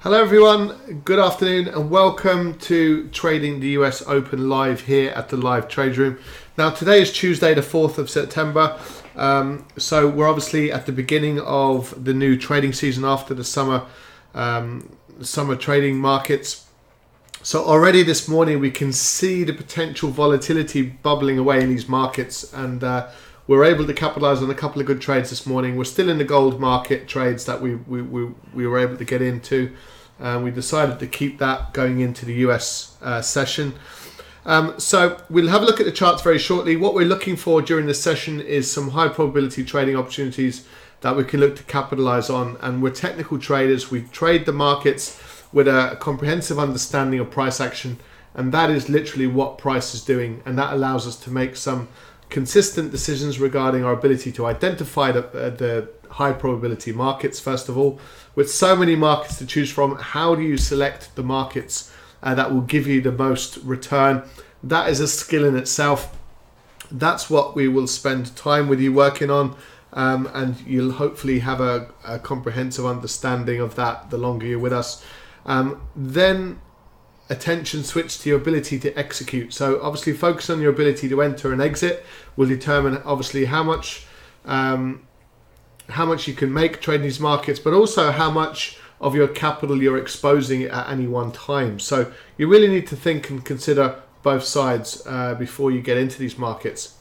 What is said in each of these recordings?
Hello everyone, good afternoon and welcome to Trading the US Open live here at the Live Trade Room. Now today is Tuesday the 4th of September, so we're obviously at the beginning of the new trading season after the summer trading markets. So already this morning we can see the potential volatility bubbling away in these markets, and we're able to capitalize on a couple of good trades this morning. We're still in the gold market trades that we were able to get into. We decided to keep that going into the US session. So we'll have a look at the charts very shortly. What we're looking for during this session is some high probability trading opportunities that we can look to capitalize on. And we're technical traders. We trade the markets with a comprehensive understanding of price action. And that is literally what price is doing. And that allows us to make some consistent decisions regarding our ability to identify the high probability markets. First of all, with so many markets to choose from, how do you select the markets that will give you the most return? That is a skill in itself. That's what we will spend time with you working on, and you'll hopefully have a comprehensive understanding of that the longer you're with us. Then attention switch to your ability to execute. So obviously focus on your ability to enter and exit will determine obviously how much you can make trading these markets, but also how much of your capital you're exposing at any one time. So you really need to think and consider both sides before you get into these markets.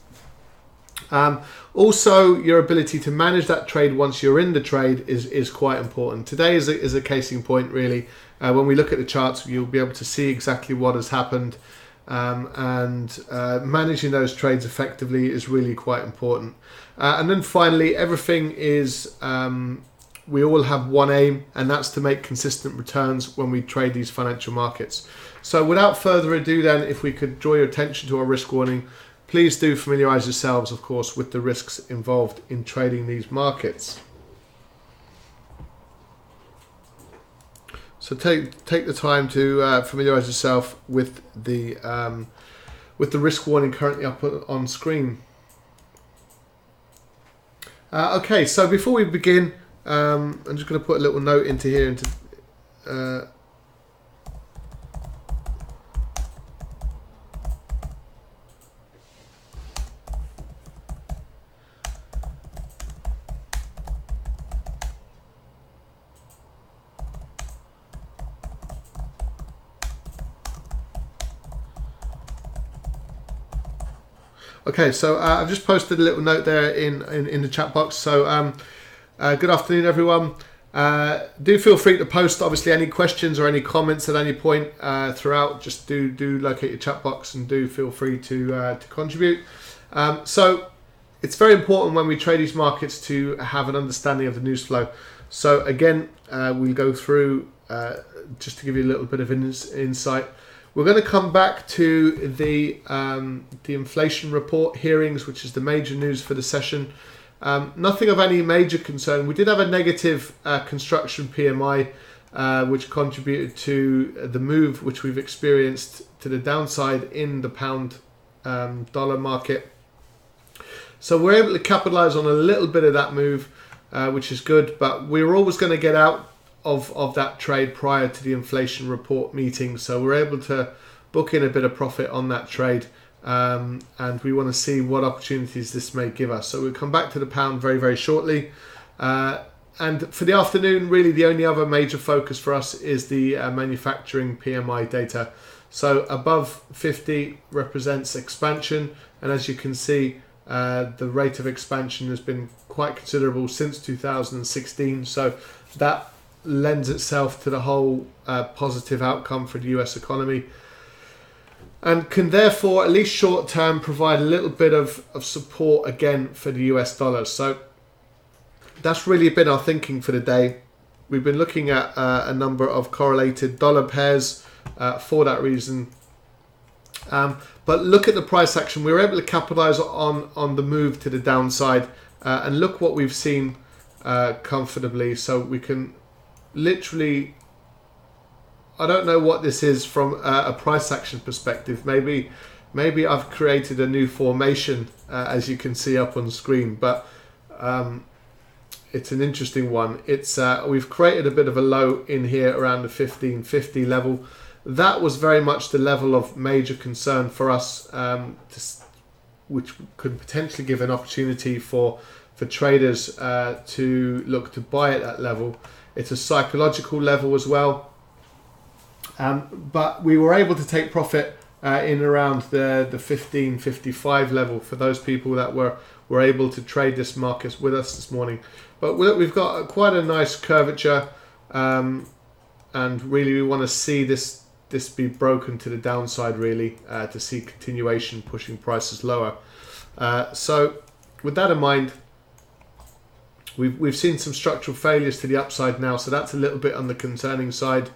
Also, your ability to manage that trade once you're in the trade is quite important. Today is a case in point, really. When we look at the charts, you'll be able to see exactly what has happened, and managing those trades effectively is really quite important. And then finally, everything is, we all have one aim, and that's to make consistent returns when we trade these financial markets. So without further ado then, if we could draw your attention to our risk warning, please do familiarize yourselves, of course, with the risks involved in trading these markets. So take the time to familiarize yourself with the risk warning currently up on screen. Okay, so before we begin, I'm just going to put a little note into here. Okay, so I've just posted a little note there in the chat box. So good afternoon, everyone. Do feel free to post, obviously, any questions or any comments at any point throughout. Just do locate your chat box and do feel free to contribute. So it's very important when we trade these markets to have an understanding of the news flow. So again, we'll go through just to give you a little bit of insight. We're going to come back to the inflation report hearings, which is the major news for the session. Nothing of any major concern. We did have a negative construction PMI, which contributed to the move which we've experienced to the downside in the pound dollar market. So we're able to capitalize on a little bit of that move, which is good, but we were always going to get out of that trade prior to the inflation report meeting. So we're able to book in a bit of profit on that trade. And we want to see what opportunities this may give us. So we'll come back to the pound very, very shortly. And for the afternoon, really the only other major focus for us is the manufacturing PMI data. So above 50 represents expansion. And as you can see, the rate of expansion has been quite considerable since 2016. So that lends itself to the whole positive outcome for the US economy, and can therefore, at least short term, provide a little bit of support again for the US dollar. So that's really been our thinking for the day. We've been looking at a number of correlated dollar pairs for that reason. But look at the price action. We were able to capitalize on the move to the downside, and look what we've seen comfortably. So we can literally, I don't know what this is from a price action perspective. Maybe I've created a new formation, as you can see up on screen, but it's an interesting one. It's we've created a bit of a low in here around the 1550 level. That was very much the level of major concern for us, which could potentially give an opportunity for traders to look to buy at that level. It's a psychological level as well. But we were able to take profit in around the 1555 level for those people that were able to trade this market with us this morning. But we've got quite a nice curvature, and really we want to see this be broken to the downside, really, to see continuation pushing prices lower. So with that in mind, we've seen some structural failures to the upside now, so that's a little bit on the concerning side.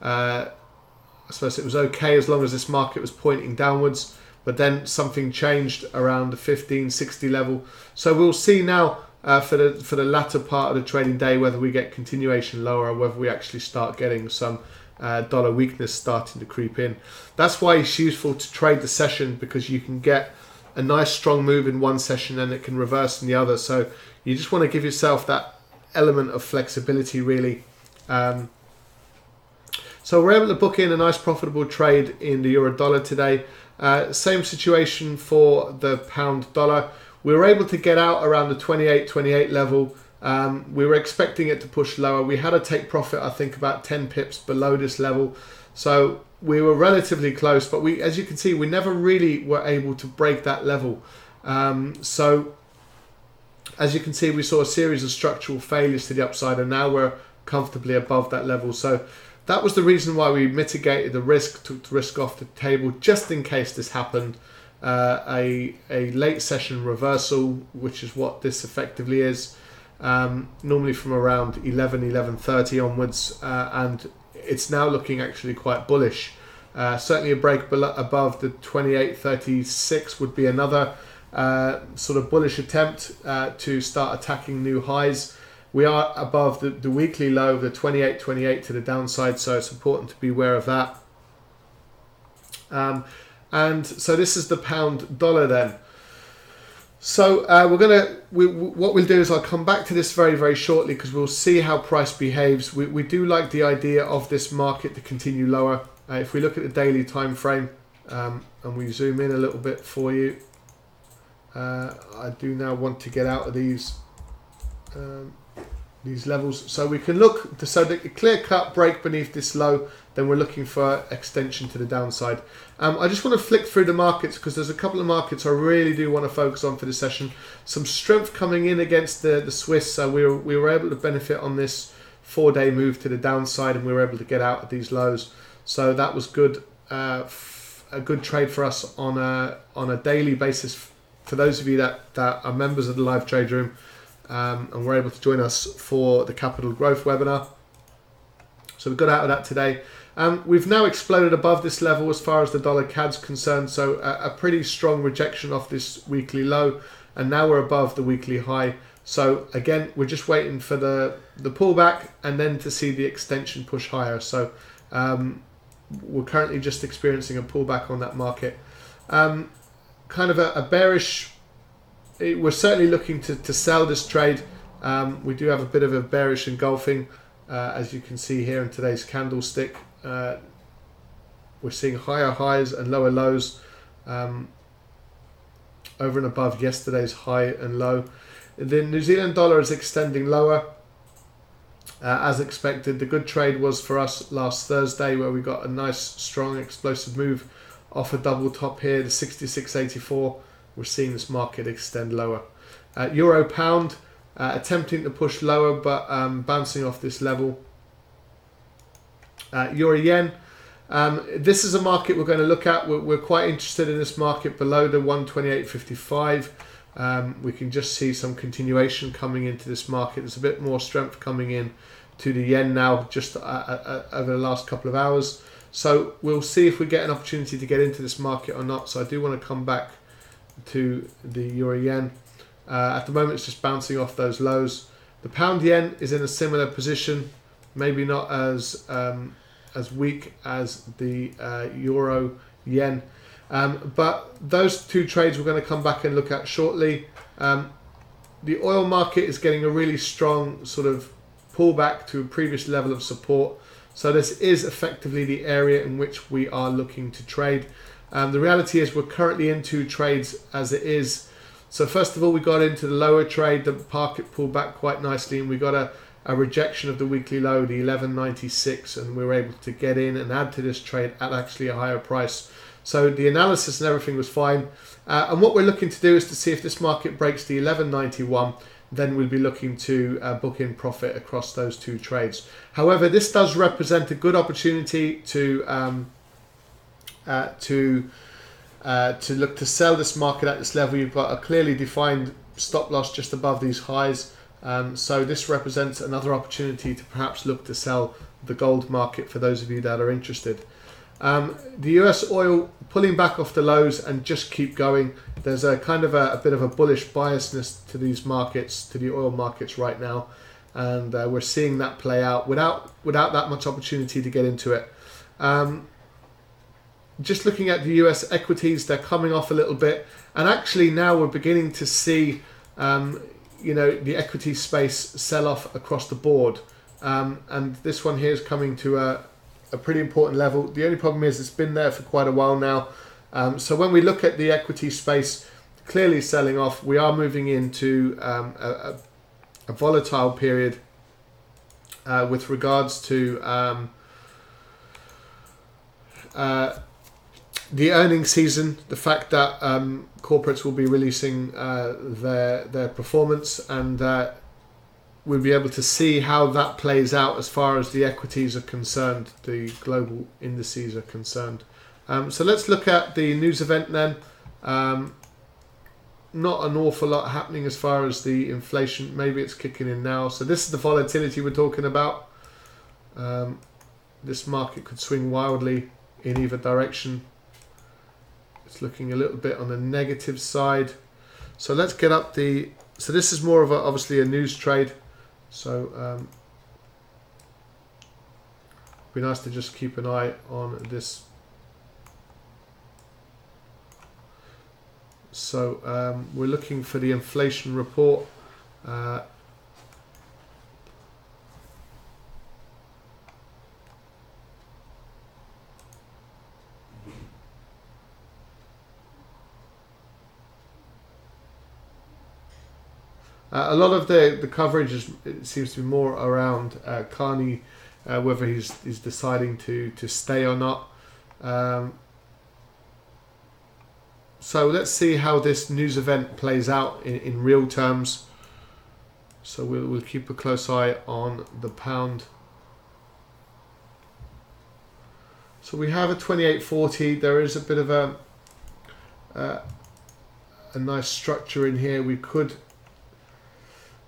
I suppose it was okay as long as this market was pointing downwards, but then something changed around the 1560 level. So we'll see now for the latter part of the trading day whether we get continuation lower or whether we actually start getting some dollar weakness starting to creep in. That's why it's useful to trade the session, because you can get a nice strong move in one session and it can reverse in the other. So you just want to give yourself that element of flexibility, really. So we're able to book in a nice profitable trade in the euro dollar today. Same situation for the pound dollar. We were able to get out around the 28 level. We were expecting it to push lower. We had to take profit, I think, about 10 pips below this level. So we were relatively close, but as you can see, we never really were able to break that level. So as you can see, we saw a series of structural failures to the upside, and now we're comfortably above that level. So that was the reason why we mitigated the risk, took the risk off the table, just in case this happened. A late session reversal, which is what this effectively is, normally from around 11:30 onwards, and it's now looking actually quite bullish. Certainly a break above the 28.36 would be another sort of bullish attempt to start attacking new highs. We are above the weekly low of the 28.28 to the downside, so it's important to be aware of that. And so this is the pound dollar then. So what we'll do is I'll come back to this very, very shortly, because we'll see how price behaves. We do like the idea of this market to continue lower. If we look at the daily time frame, and we zoom in a little bit for you, I do now want to get out of these levels, so we can look to, so the clear-cut break beneath this low, then we're looking for extension to the downside. I just want to flick through the markets, because there's a couple of markets I really do want to focus on for this session. Some strength coming in against the Swiss, so we were able to benefit on this 4-day move to the downside, and we were able to get out of these lows. So that was good, a good trade for us on a daily basis. For those of you that are members of the Live Trade Room and were able to join us for the Capital Growth webinar. So we got out of that today. We've now exploded above this level as far as the dollar CAD's concerned, so a pretty strong rejection off this weekly low, and now we're above the weekly high. So again, we're just waiting for the pullback and then to see the extension push higher. So we're currently just experiencing a pullback on that market. Kind of a bearish, we're certainly looking to sell this trade. We do have a bit of a bearish engulfing, as you can see here in today's candlestick. We're seeing higher highs and lower lows over and above yesterday's high and low. The New Zealand dollar is extending lower as expected. The good trade was for us last Thursday, where we got a nice strong explosive move off a double top here, the 66.84. We're seeing this market extend lower. Euro pound attempting to push lower, but bouncing off this level. Euro yen, this is a market we're going to look at. We're quite interested in this market below the 128.55. We can just see some continuation coming into this market. There's a bit more strength coming in to the yen now, just over the last couple of hours. So we'll see if we get an opportunity to get into this market or not. So I do want to come back to the euro yen. At the moment, it's just bouncing off those lows. The pound yen is in a similar position, maybe not as weak as the euro yen, but those two trades we're going to come back and look at shortly. The oil market is getting a really strong sort of pullback to a previous level of support, so this is effectively the area in which we are looking to trade. The reality is we're currently in two trades as it is. So first of all, we got into the lower trade. The market pulled back quite nicely, and we got a rejection of the weekly low, the 11.96, and we were able to get in and add to this trade at actually a higher price. So the analysis and everything was fine. And what we're looking to do is to see if this market breaks the 11.91, then we'll be looking to book in profit across those two trades. However, this does represent a good opportunity to look to sell this market at this level. You've got a clearly defined stop loss just above these highs. So this represents another opportunity to perhaps look to sell the gold market for those of you that are interested. The US oil pulling back off the lows and just keep going. There's a kind of a bit of a bullish biasness to these markets, to the oil markets right now. And we're seeing that play out without that much opportunity to get into it. Just looking at the US equities, they're coming off a little bit. And actually now we're beginning to see the equity space sell off across the board. And this one here is coming to a pretty important level. The only problem is it's been there for quite a while now. So when we look at the equity space clearly selling off, we are moving into a volatile period with regards to the earnings season, the fact that corporates will be releasing their performance, and we'll be able to see how that plays out as far as the equities are concerned, the global indices are concerned. So let's look at the news event then. Not an awful lot happening as far as the inflation. Maybe it's kicking in now. So this is the volatility we're talking about. This market could swing wildly in either direction. It's looking a little bit on the negative side. So let's get up the... So this is more of obviously a news trade. So be nice to just keep an eye on this. So we're looking for the inflation report. A lot of the coverage it seems to be more around Carney, whether he's deciding to stay or not. So let's see how this news event plays out in real terms. So we'll keep a close eye on the pound. So we have a 28.40. There is a bit of a nice structure in here. We could,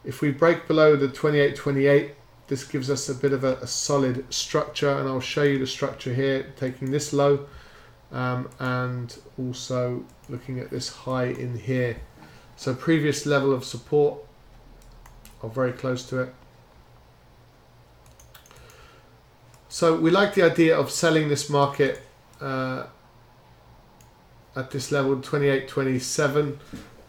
if we break below the 28.28, this gives us a bit of a solid structure, and I'll show you the structure here, taking this low and also looking at this high in here. So previous level of support, or very close to it. So we like the idea of selling this market at this level, 28.27,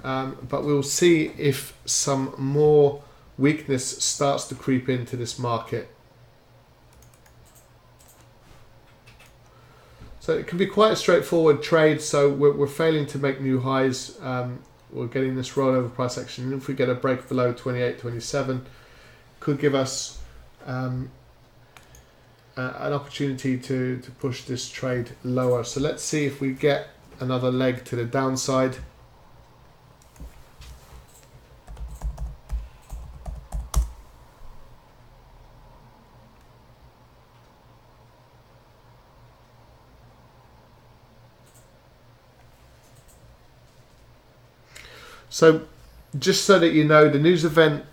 but we'll see if some more weakness starts to creep into this market. So it can be quite a straightforward trade. So we're failing to make new highs. We're getting this rollover price action, and if we get a break below 28.27, could give us an opportunity to push this trade lower. So let's see if we get another leg to the downside. So just so that you know, the news event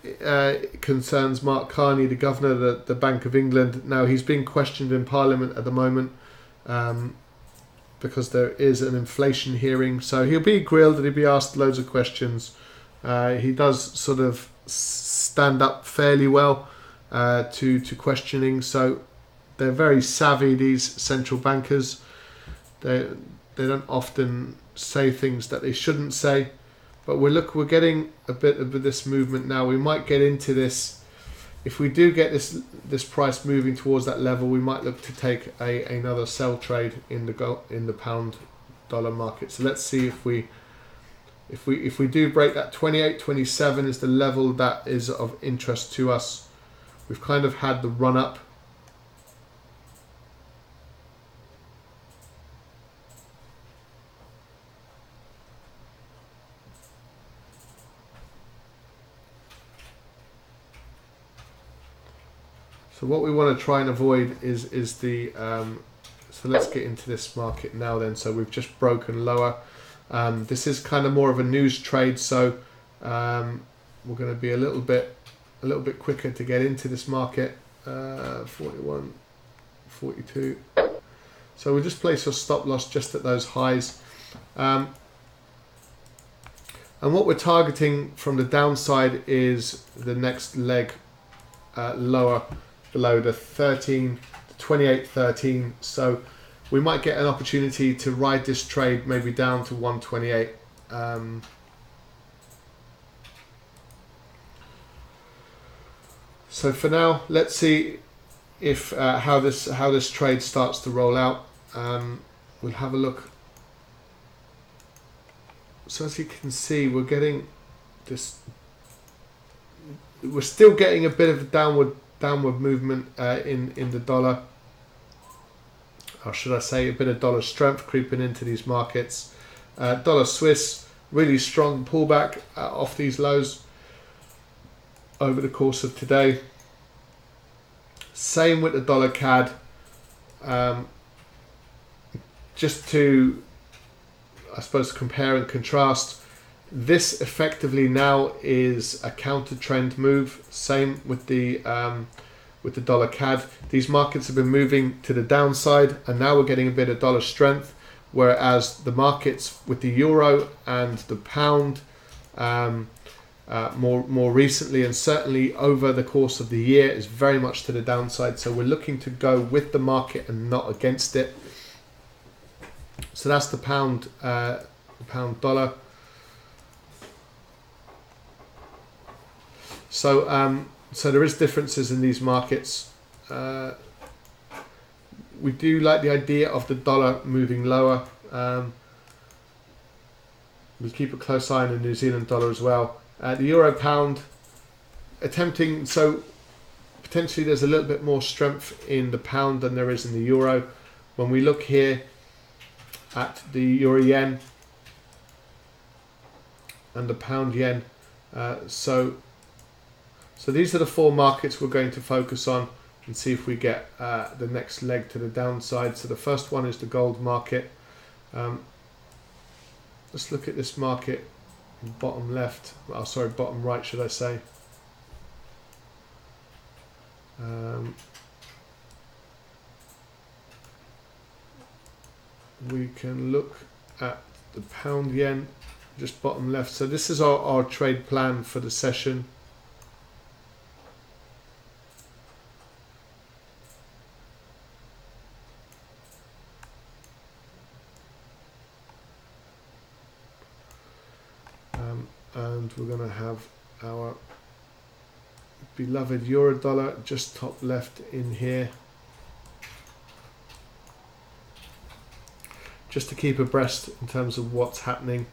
concerns Mark Carney, the governor of the Bank of England. Now, he's being questioned in Parliament at the moment because there is an inflation hearing. So he'll be grilled and he'll be asked loads of questions. He does sort of stand up fairly well to questioning. So they're very savvy, these central bankers. They don't often say things that they shouldn't say. But we're getting a bit of this movement now. We might get into this. If we do get this price moving towards that level, we might look to take another sell trade in the pound dollar market. So let's see if we do break that 28.27 is the level that is of interest to us. We've kind of had the run up. So what we want to try and avoid is the so let's get into this market now then. So we've just broken lower. This is kind of more of a news trade, so we're going to be a little bit quicker to get into this market. 41, 42. So we'll just place your stop loss just at those highs. And what we're targeting from the downside is the next leg lower, below the 28.13. So we might get an opportunity to ride this trade maybe down to 128. So for now, let's see if how this trade starts to roll out. We'll have a look. So as you can see, we're getting this. We're still getting a bit of a downward movement in the dollar, or should I say a bit of dollar strength creeping into these markets. Dollar Swiss, really strong pullback off these lows over the course of today. Same with the dollar CAD. Just to, I suppose, compare and contrast, this effectively now is a counter trend move. Same with the dollar CAD. These markets have been moving to the downside, and now we're getting a bit of dollar strength, whereas the markets with the euro and the pound more recently, and certainly over the course of the year, is very much to the downside. So we're looking to go with the market and not against it. So that's the pound dollar. So so there is differences in these markets. We do like the idea of the dollar moving lower. We'll keep a close eye on the New Zealand dollar as well. The euro pound attempting, so potentially there's a little bit more strength in the pound than there is in the euro. When we look here at the euro yen and the pound yen, so So these are the 4 markets we're going to focus on and see if we get the next leg to the downside. So the first one is the gold market. Let's look at this market, bottom left, oh sorry, bottom right should I say. We can look at the pound yen, just bottom left. So this is our trade plan for the session. And we're going to have our beloved euro dollar just top left in here, just to keep abreast in terms of what's happening.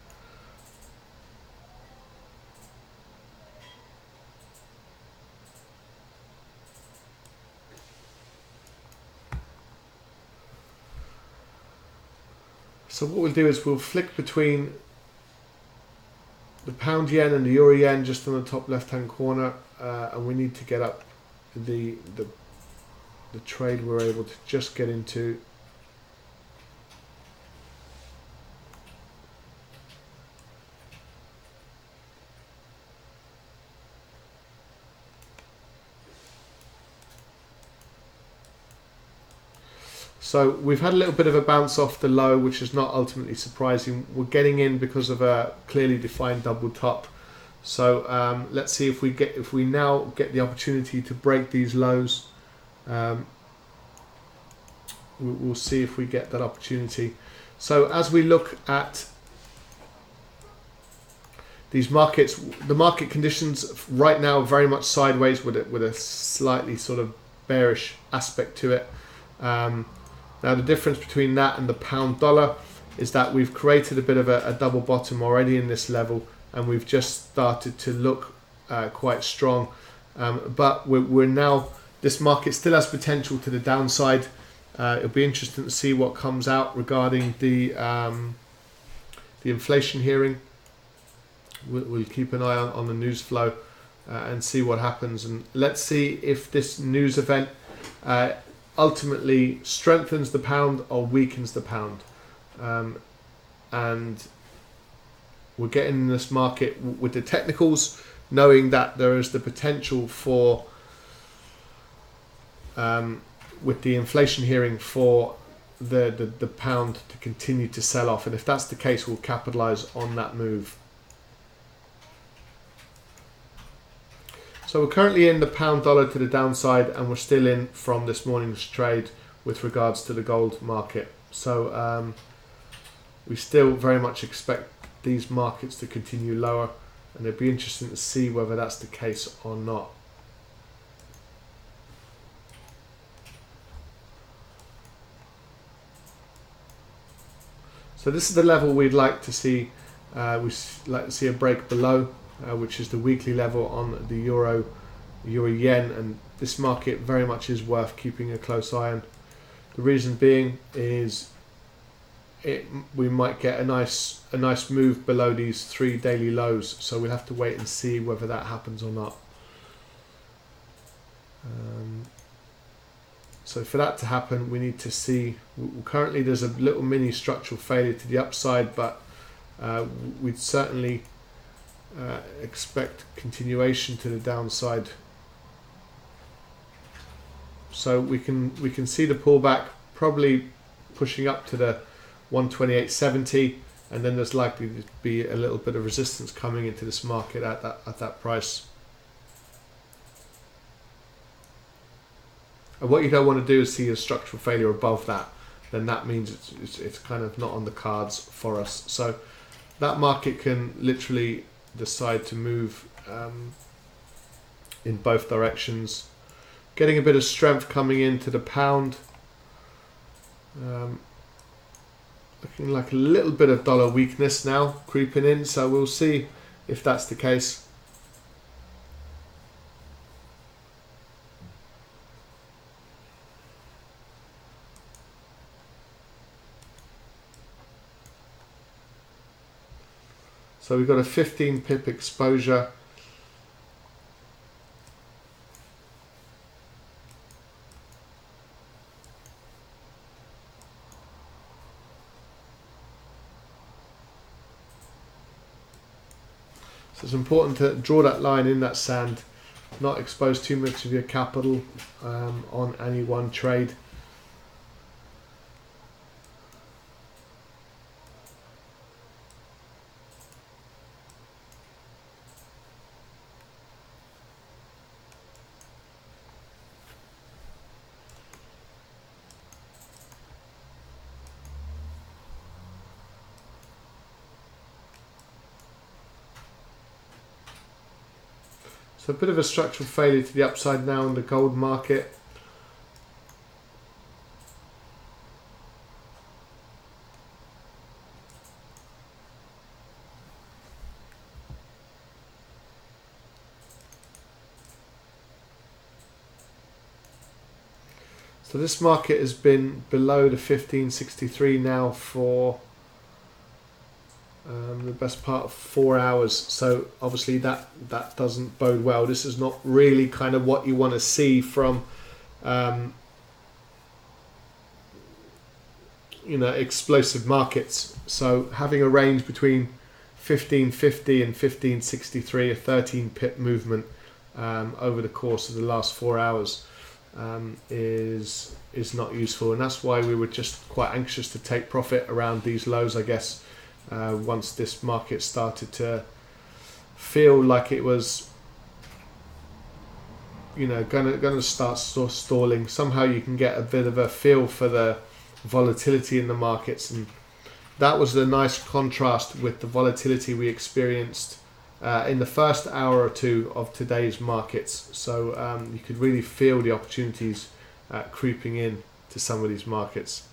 So what we'll do is we'll flick between the pound yen and the euro yen just on the top left hand corner, and we need to get up the trade we're able to just get into. So we've had a little bit of a bounce off the low, which is not ultimately surprising. We're getting in because of a clearly defined double top. So let's see if we now get the opportunity to break these lows. We'll see if we get that opportunity. So as we look at these markets, the market conditions right now are very much sideways with a slightly sort of bearish aspect to it. Now the difference between that and the pound dollar is that we've created a bit of a double bottom already in this level, and we've just started to look quite strong. But we're now, this market still has potential to the downside. It'll be interesting to see what comes out regarding the inflation hearing. We'll keep an eye on the news flow and see what happens, and let's see if this news event ultimately strengthens the pound or weakens the pound. And we're getting in this market with the technicals, knowing that there is the potential for with the inflation hearing for the pound to continue to sell off, and if that's the case, we'll capitalize on that move. So we're currently in the pound dollar to the downside, and we're still in from this morning's trade with regards to the gold market. So we still very much expect these markets to continue lower, and it'd be interesting to see whether that's the case or not. So this is the level we'd like to see. We'd like to see a break below, which is the weekly level on the euro yen, and this market very much is worth keeping a close eye on. The reason being is we might get a nice move below these 3 daily lows, so we'll have to wait and see whether that happens or not. So for that to happen, we need to see, currently there's a little mini structural failure to the upside, but we'd certainly expect continuation to the downside. So we can see the pullback probably pushing up to the 128.70, and then there's likely to be a little bit of resistance coming into this market at that price. And what you don't want to do is see a structural failure above that. Then that means it's kind of not on the cards for us. So that market can literally decide to move in both directions. Getting a bit of strength coming into the pound. Looking like a little bit of dollar weakness now creeping in, so we'll see if that's the case. So we've got a 15 pip exposure. So it's important to draw that line in that sand, not expose too much of your capital on any one trade. So a bit of a structural failure to the upside now in the gold market. So this market has been below the 1563 now for the best part of 4 hours. So obviously that doesn't bode well. This is not really kind of what you want to see from explosive markets. So having a range between 1550 and 1563, a 13 pip movement over the course of the last 4 hours is not useful, and that's why we were just quite anxious to take profit around these lows, I guess. Once this market started to feel like it was, gonna start stalling. Somehow you can get a bit of a feel for the volatility in the markets, and that was a nice contrast with the volatility we experienced in the first hour or two of today's markets. So you could really feel the opportunities creeping in to some of these markets.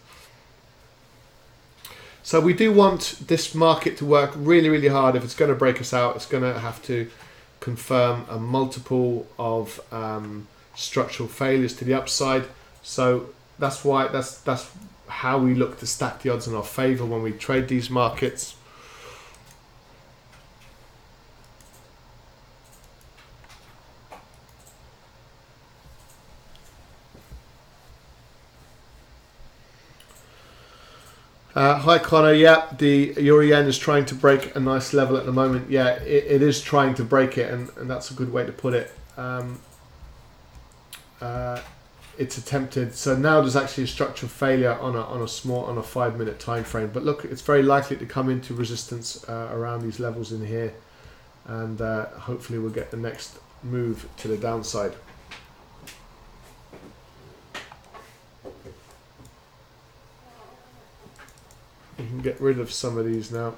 So we do want this market to work really, really hard. If it's going to break us out, it's going to have to confirm a multiple of structural failures to the upside. So that's why that's how we look to stack the odds in our favor when we trade these markets. Hi Connor, yeah, the Euro Yen is trying to break a nice level at the moment. Yeah, it is trying to break it, and that's a good way to put it. It's attempted. So now there's actually a structural failure on a 5 minute time frame. But look, it's very likely to come into resistance around these levels in here, and hopefully we'll get the next move to the downside. You can get rid of some of these now.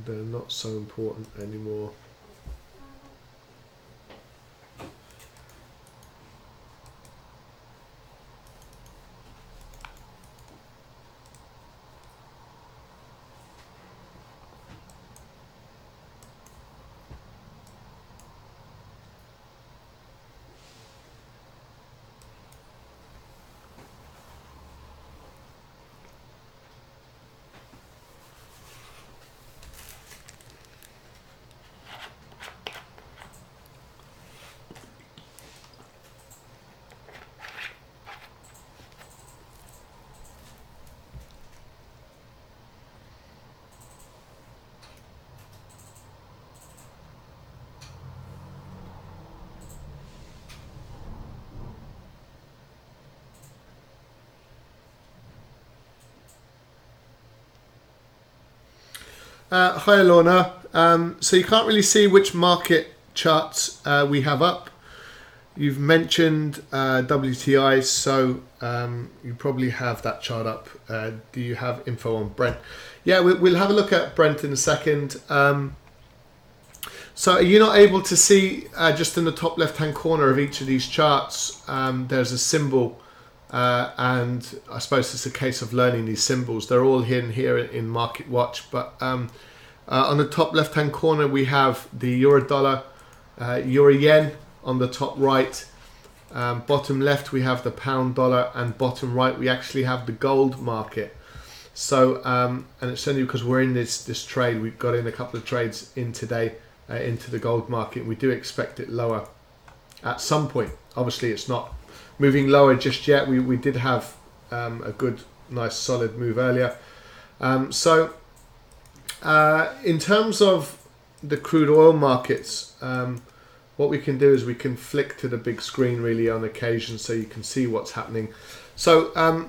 They're not so important anymore. Hi Lorna. So you can't really see which market charts we have up. You've mentioned WTI, so you probably have that chart up. Do you have info on Brent? Yeah, we'll have a look at Brent in a second. So are you not able to see just in the top left hand corner of each of these charts, there's a symbol, and I suppose it's a case of learning these symbols. They're all hidden here in Market Watch, but on the top left hand corner we have the euro dollar, euro yen on the top right. Bottom left we have the pound dollar, and bottom right we actually have the gold market. So and it's only because we're in this trade. We've got in a couple of trades in today into the gold market. We do expect it lower at some point. Obviously it's not moving lower just yet. We did have a good nice solid move earlier. So in terms of the crude oil markets, what we can do is we can flick to the big screen really on occasion so you can see what's happening. So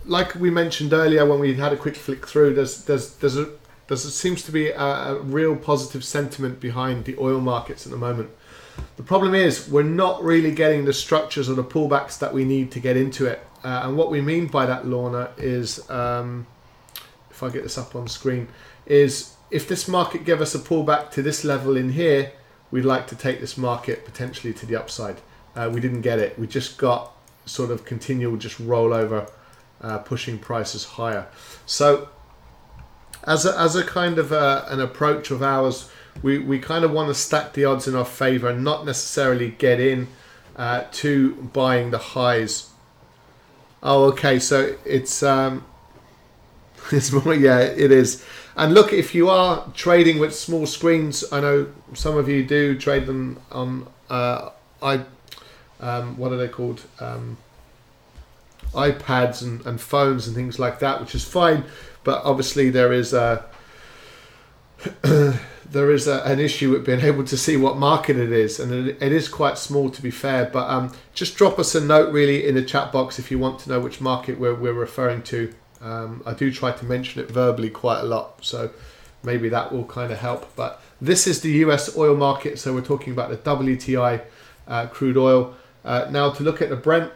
like we mentioned earlier when we had a quick flick through, there seems to be a real positive sentiment behind the oil markets at the moment. The problem is we're not really getting the structures or the pullbacks that we need to get into it. And what we mean by that, Lorna, is, if I get this up on screen, is if this market gave us a pullback to this level in here, we'd like to take this market potentially to the upside. We didn't get it. We just got sort of continual just rollover, pushing prices higher. So as a kind of an approach of ours, we kind of want to stack the odds in our favor and not necessarily get in to buying the highs. Oh, okay. So it's more, yeah, it is. And look, if you are trading with small screens, I know some of you do trade them on what are they called? iPads and phones and things like that, which is fine. But obviously there is an issue with being able to see what market it is, and it is quite small, to be fair. But just drop us a note really in the chat box if you want to know which market we're referring to. I do try to mention it verbally quite a lot, so maybe that will kind of help. But this is the US oil market, so we're talking about the WTI crude oil. Now to look at the Brent,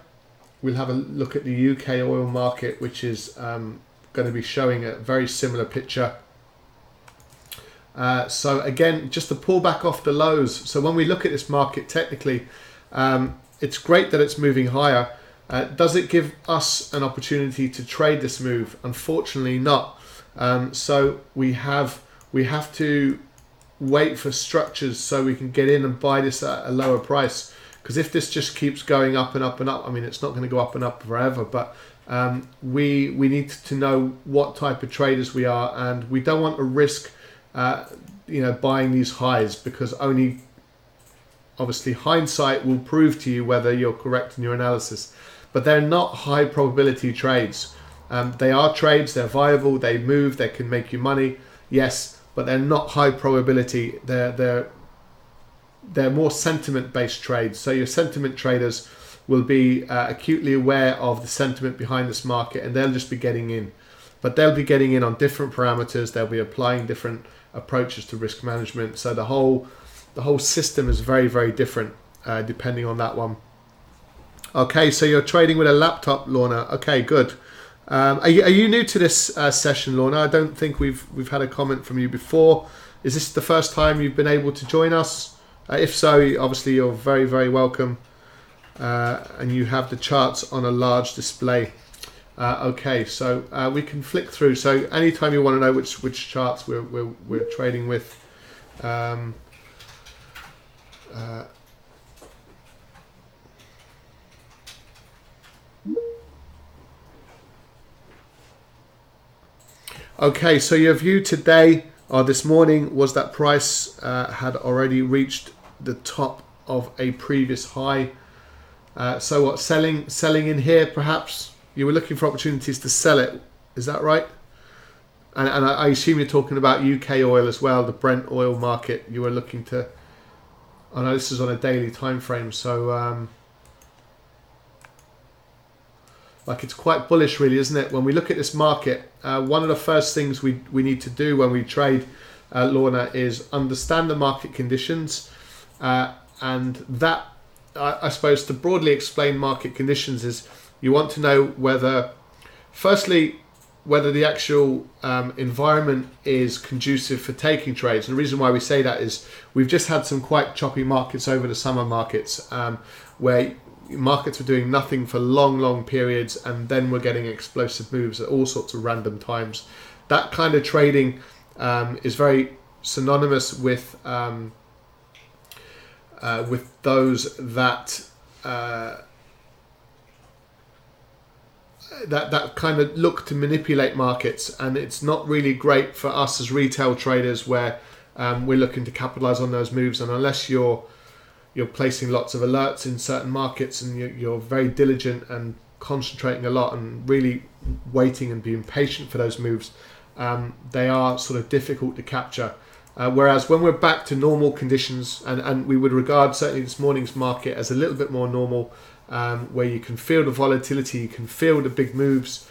we'll have a look at the UK oil market, which is going to be showing a very similar picture. So again, just a pullback off the lows. So when we look at this market technically, it's great that it's moving higher. Does it give us an opportunity to trade this move? Unfortunately not. So we have to wait for structures so we can get in and buy this at a lower price. Because if this just keeps going up and up and up, I mean, it's not going to go up and up forever, but we need to know what type of traders we are, and we don't want to risk buying these highs, because only obviously hindsight will prove to you whether you're correct in your analysis. But they're not high probability trades. They are trades, they're viable, they move, they can make you money, yes, but they're not high probability. They're more sentiment based trades. So your sentiment traders will be acutely aware of the sentiment behind this market, and they'll just be getting in. But they'll be getting in on different parameters, they'll be applying different approaches to risk management. So the whole system is very, very different depending on that one. Okay, so you're trading with a laptop, Lorna. Okay, good. Are you new to this session, Lorna? I don't think we've had a comment from you before. Is this the first time you've been able to join us? If so, obviously you're very, very welcome. And you have the charts on a large display. Okay, so we can flick through. So anytime you want to know which charts we're trading with. Okay, so your view today or this morning was that price had already reached the top of a previous high. So what, selling in here perhaps? You were looking for opportunities to sell it, is that right? And I assume you're talking about UK oil as well, the Brent oil market. You were looking to, I know this is on a daily time frame, so like it's quite bullish really, isn't it? When we look at this market, one of the first things we need to do when we trade, Lorna, is understand the market conditions. And that, I suppose, to broadly explain market conditions is you want to know whether, firstly, whether the actual environment is conducive for taking trades. And the reason why we say that is we've just had some quite choppy markets over the summer markets, where markets were doing nothing for long periods, and then we're getting explosive moves at all sorts of random times. That kind of trading is very synonymous with those that that kind of look to manipulate markets, and it's not really great for us as retail traders where we're looking to capitalize on those moves. And unless you're placing lots of alerts in certain markets and you're very diligent and concentrating a lot and really waiting and being patient for those moves, they are sort of difficult to capture. Whereas when we're back to normal conditions, and we would regard certainly this morning's market as a little bit more normal, where you can feel the volatility, you can feel the big moves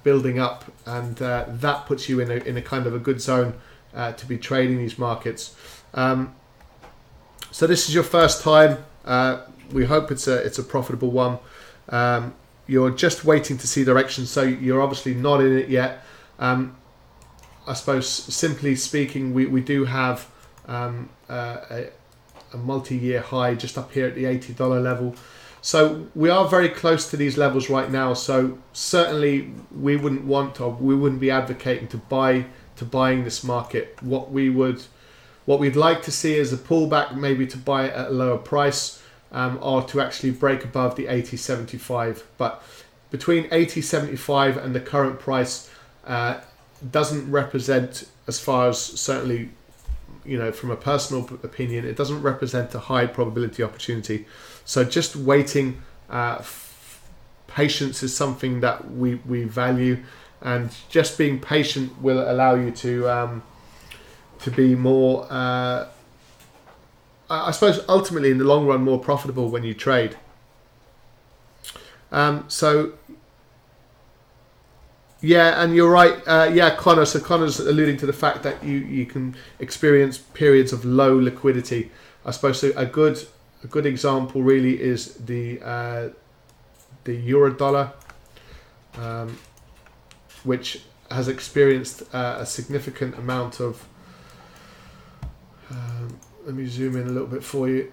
building up, and that puts you in a kind of a good zone to be trading these markets. So this is your first time. We hope it's a profitable one. You're just waiting to see direction, so you're obviously not in it yet. I suppose, simply speaking, we do have a multi-year high just up here at the $80 level. So we are very close to these levels right now. So certainly we wouldn't want, or we wouldn't be advocating buying this market. What we'd like to see is a pullback, maybe to buy at a lower price, or to actually break above the 80.75. But between 80.75 and the current price doesn't represent, as far as certainly, from a personal opinion, it doesn't represent a high probability opportunity. So just waiting, patience is something that we value, and just being patient will allow you to be more, I suppose, ultimately in the long run, more profitable when you trade. So yeah, and you're right. Yeah, Connor. So Connor's alluding to the fact that you can experience periods of low liquidity. I suppose so a good example really is the euro dollar, which has experienced a significant amount of. Let me zoom in a little bit for you.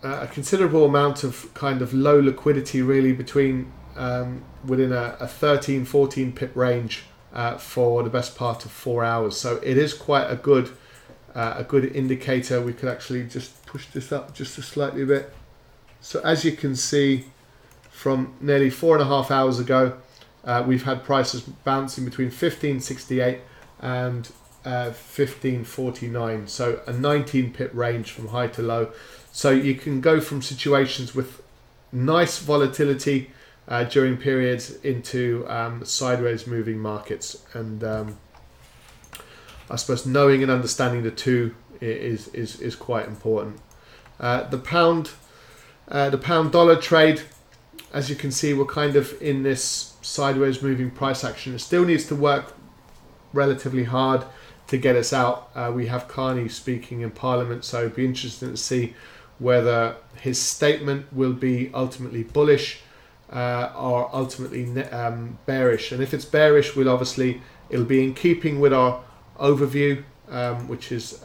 A considerable amount of kind of low liquidity, really, between within a 13-14 pip range for the best part of 4 hours. So it is quite a good indicator. We could actually just push this up just a slightly bit. So as you can see, from nearly 4.5 hours ago, we've had prices bouncing between 15.68 and 15.49, so a 19 pip range from high to low. So you can go from situations with nice volatility during periods into sideways moving markets, and I suppose knowing and understanding the two is quite important. The pound dollar trade, as you can see, we're kind of in this sideways moving price action. It still needs to work relatively hard to get us out. We have Carney speaking in Parliament, so it'd be interesting to see whether his statement will be ultimately bullish or ultimately bearish. And if it's bearish, it'll be in keeping with our overview, which is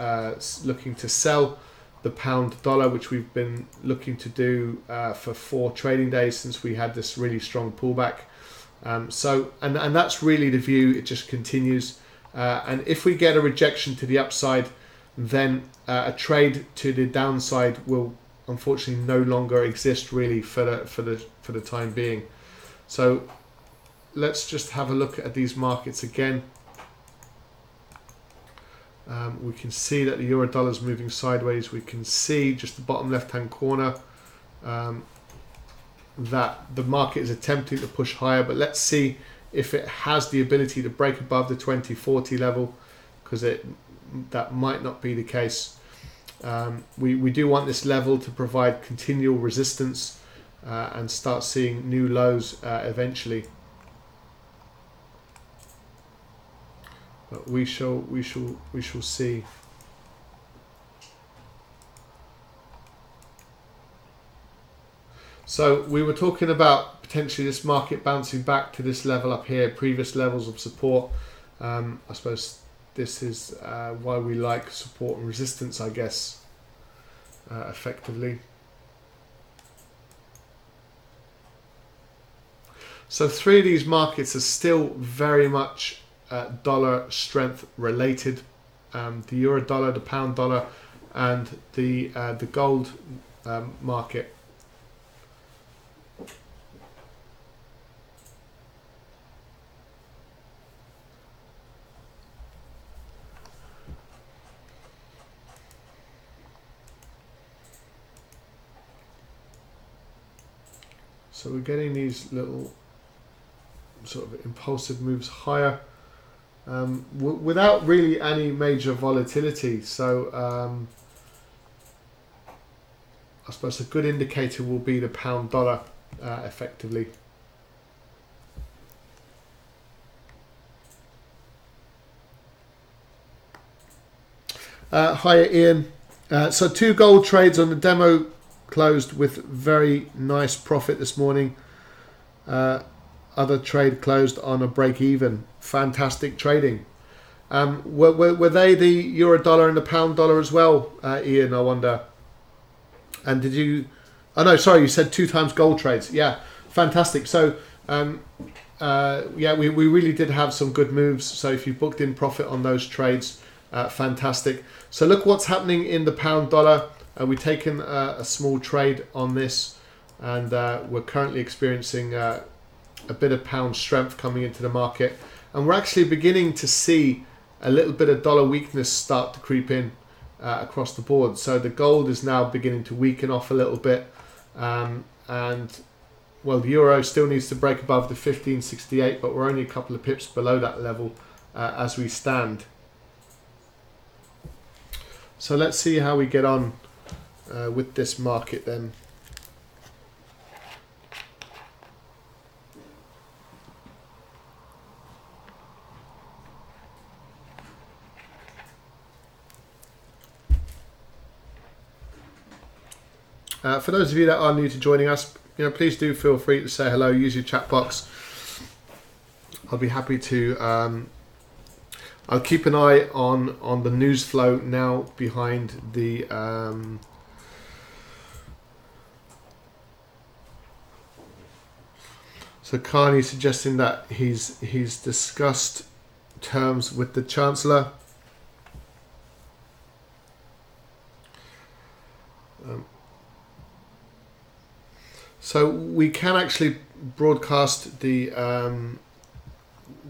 looking to sell the pound dollar, which we've been looking to do for 4 trading days since we had this really strong pullback. And that's really the view. It just continues. And if we get a rejection to the upside, then a trade to the downside will unfortunately no longer exist really for the time being. So let's just have a look at these markets again. We can see that the euro dollar is moving sideways. We can see just the bottom left hand corner that the market is attempting to push higher, but let's see if it has the ability to break above the 2040 level, because that might not be the case. We do want this level to provide continual resistance and start seeing new lows eventually. But we shall see. So we were talking about potentially this market bouncing back to this level up here, previous levels of support. I suppose this is why we like support and resistance, I guess, effectively. So 3 of these markets are still very much dollar strength related. The euro dollar, the pound dollar, and the gold market. So we're getting these little sort of impulsive moves higher without really any major volatility. So I suppose a good indicator will be the pound dollar effectively. Hi Ian. So 2 gold trades on the demo closed with very nice profit this morning. Other trade closed on a break even. Fantastic trading. Were they the euro dollar and the pound dollar as well, Ian, I wonder? And did you... Oh no, sorry, you said 2 times gold trades. Yeah, fantastic. So yeah, we really did have some good moves. So if you booked in profit on those trades, fantastic. So look what's happening in the pound dollar. We've taken a small trade on this, and we're currently experiencing a bit of pound strength coming into the market, and we're actually beginning to see a little bit of dollar weakness start to creep in across the board. So the gold is now beginning to weaken off a little bit, and well, the euro still needs to break above the 1568, but we're only a couple of pips below that level as we stand. So let's see how we get on with this market then. For those of you that are new to joining us, please do feel free to say hello. Use your chat box. I'll be happy to. I'll keep an eye on the news flow now behind the. So Carney suggesting that he's discussed terms with the Chancellor. So we can actually broadcast a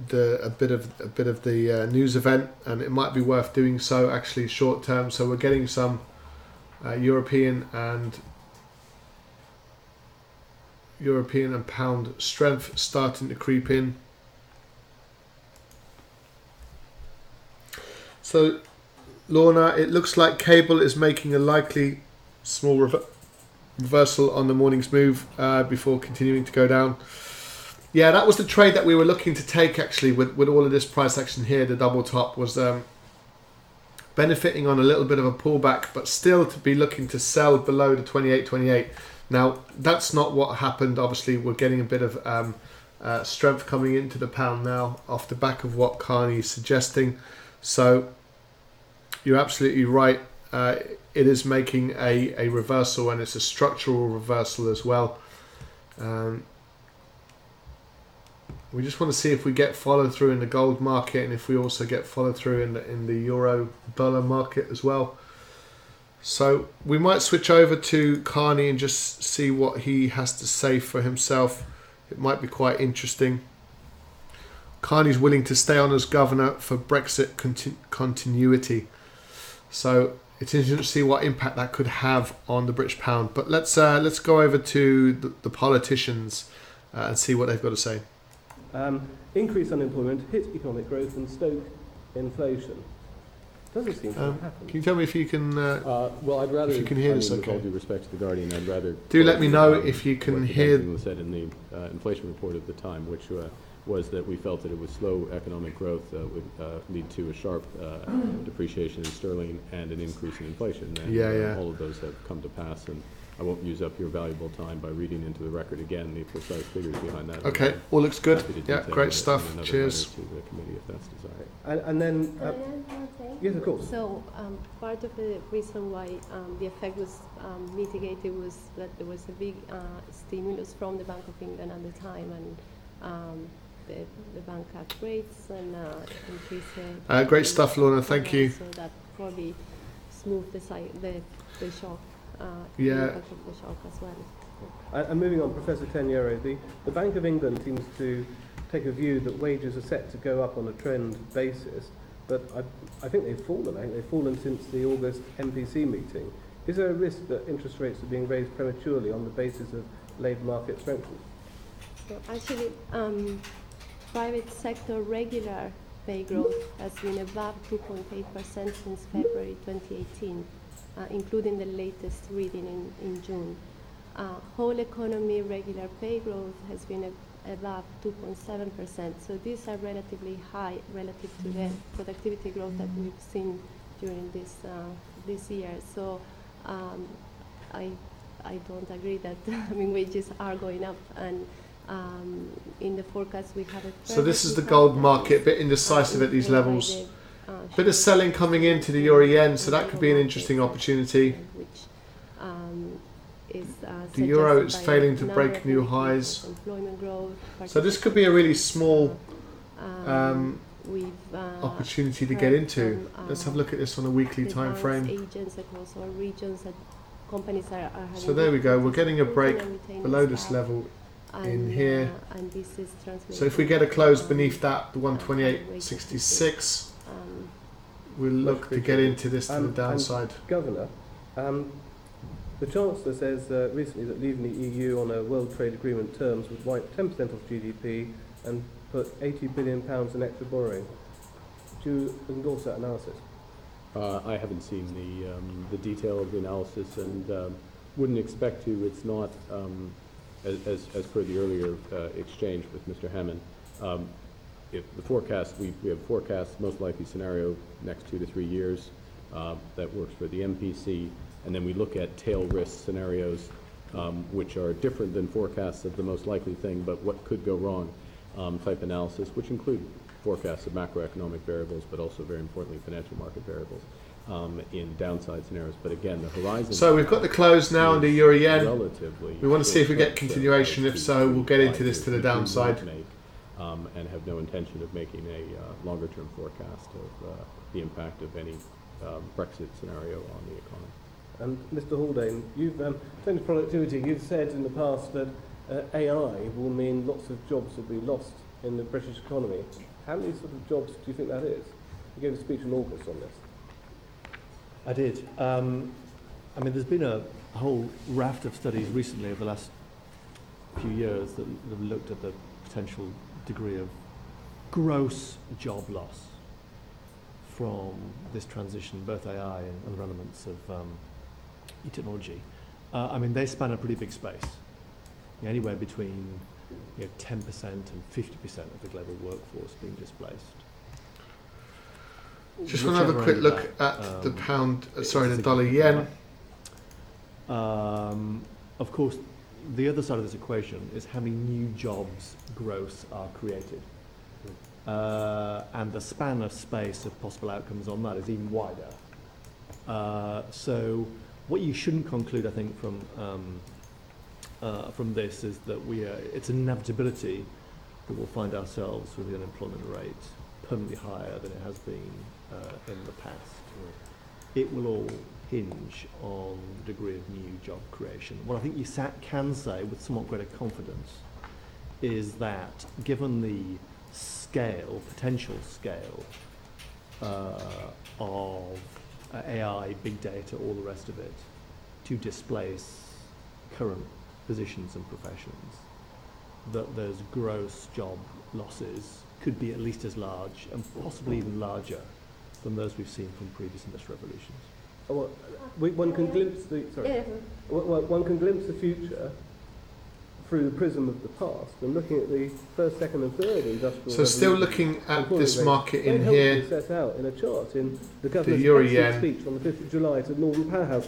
bit of the news event, and it might be worth doing so actually short term. So we're getting some European and pound strength starting to creep in. So Lorna, it looks like cable is making a likely small reversal on the morning's move before continuing to go down. Yeah, that was the trade that we were looking to take actually with all of this price action here. The double top was benefiting on a little bit of a pullback, but still to be looking to sell below the 28.28. Now that's not what happened. Obviously we're getting a bit of strength coming into the pound now off the back of what Carney is suggesting. So you're absolutely right. It is making a reversal, and it's a structural reversal as well. We just want to see if we get follow through in the gold market, and if we also get follow through in the euro dollar market as well. So we might switch over to Carney and just see what he has to say for himself. It might be quite interesting. Carney's willing to stay on as governor for Brexit continuity. So it's interesting to see what impact that could have on the British pound. But let's go over to the politicians and see what they've got to say. Increased unemployment, hit economic growth, and stoke inflation. Doesn't seem to have happened. Can you tell me if you can? Well, I'd rather. If you can hear this, with okay. all due respect to the Guardian, I'd rather. Do let me know if you can what the hear. Bank said in the inflation report at the time, which was that we felt that it was slow economic growth would lead to a sharp depreciation in sterling and an increase in inflation. And all of those have come to pass, and I won't use up your valuable time by reading into the record again the precise figures behind that. Okay, all looks good. Yeah, great stuff. Cheers. To the committee if that's desired. And then, yes, of course. So part of the reason why the effect was mitigated was that there was a big stimulus from the Bank of England at the time, and the bank cut rates and increased. Great stuff, Lorna. Thank you. So that probably smoothed the shock. Yeah. The impact of the shock as well. And moving on, Professor Teniero, the Bank of England seems to take a view that wages are set to go up on a trend basis, but I think they've fallen. I think they've fallen since the August MPC meeting. Is there a risk that interest rates are being raised prematurely on the basis of labour market strengthening? So actually, private sector regular pay growth has been above 2.8% since February 2018, including the latest reading in June. Whole economy regular pay growth has been above 2.7%. So these are relatively high relative to the productivity growth that we've seen during this year. So I don't agree that wages are going up, and in the forecast we have a. So this is the gold market, a bit indecisive at these levels. Bit of selling coming into the euro yen, so that could be an interesting opportunity. The euro is failing to break new highs. So this could be a really small opportunity to get into. Let's have a look at this on a weekly time frame. Agents across all regions that companies are so there we go, we're getting a break below this level in here. And this is so if we get a close beneath that, the 128.66, we'll look to get into this to the downside. Governor, the Chancellor says recently that leaving the EU on a World Trade Agreement terms would wipe 10% off GDP and put £80 billion in extra borrowing. Do you endorse that analysis? I haven't seen the detail of the analysis and wouldn't expect to. It's not, as per the earlier exchange with Mr. Hammond, if the forecast, we have a forecast, most likely scenario next 2 to 3 years that works for the MPC, and then we look at tail risk scenarios which are different than forecasts of the most likely thing, but what could go wrong type analysis, which include forecasts of macroeconomic variables, but also very importantly financial market variables in downside scenarios. But again, the horizon. So we've got the close now on the euro yen. Relatively. We want to see if we get continuation. If so, we'll get into this to the downside. And have no intention of making a longer term forecast of the impact of any Brexit scenario on the economy. And Mr. Haldane, you've in terms of productivity, you've said in the past that AI will mean lots of jobs will be lost in the British economy. How many sort of jobs do you think that is? You gave a speech in August on this. I did. There's been a whole raft of studies recently over the last few years that have looked at the potential degree of gross job loss from this transition, both AI and other elements of e-technology. They span a pretty big space, anywhere between 10% and 50% of the global workforce being displaced. Just want to have a quick look at the pound, the dollar yen. Of course, the other side of this equation is how many new jobs gross are created. And the span of space of possible outcomes on that is even wider. So what you shouldn't conclude, I think, from this is that it's an inevitability that we'll find ourselves with the unemployment rate permanently higher than it has been in the past. It will all hinge on the degree of new job creation. What I think you can say with somewhat greater confidence is that given the potential scale of AI, big data, all the rest of it, to displace current positions and professions, that those gross job losses could be at least as large and possibly even larger than those we've seen from previous industrial revolutions. One can glimpse one can glimpse the future through the prism of the past and looking at the first, second, and third industrial. So still looking at this market in here. Set out in a chart in the the euro governor's yen speech on the 5th of July to Northern Powerhouse.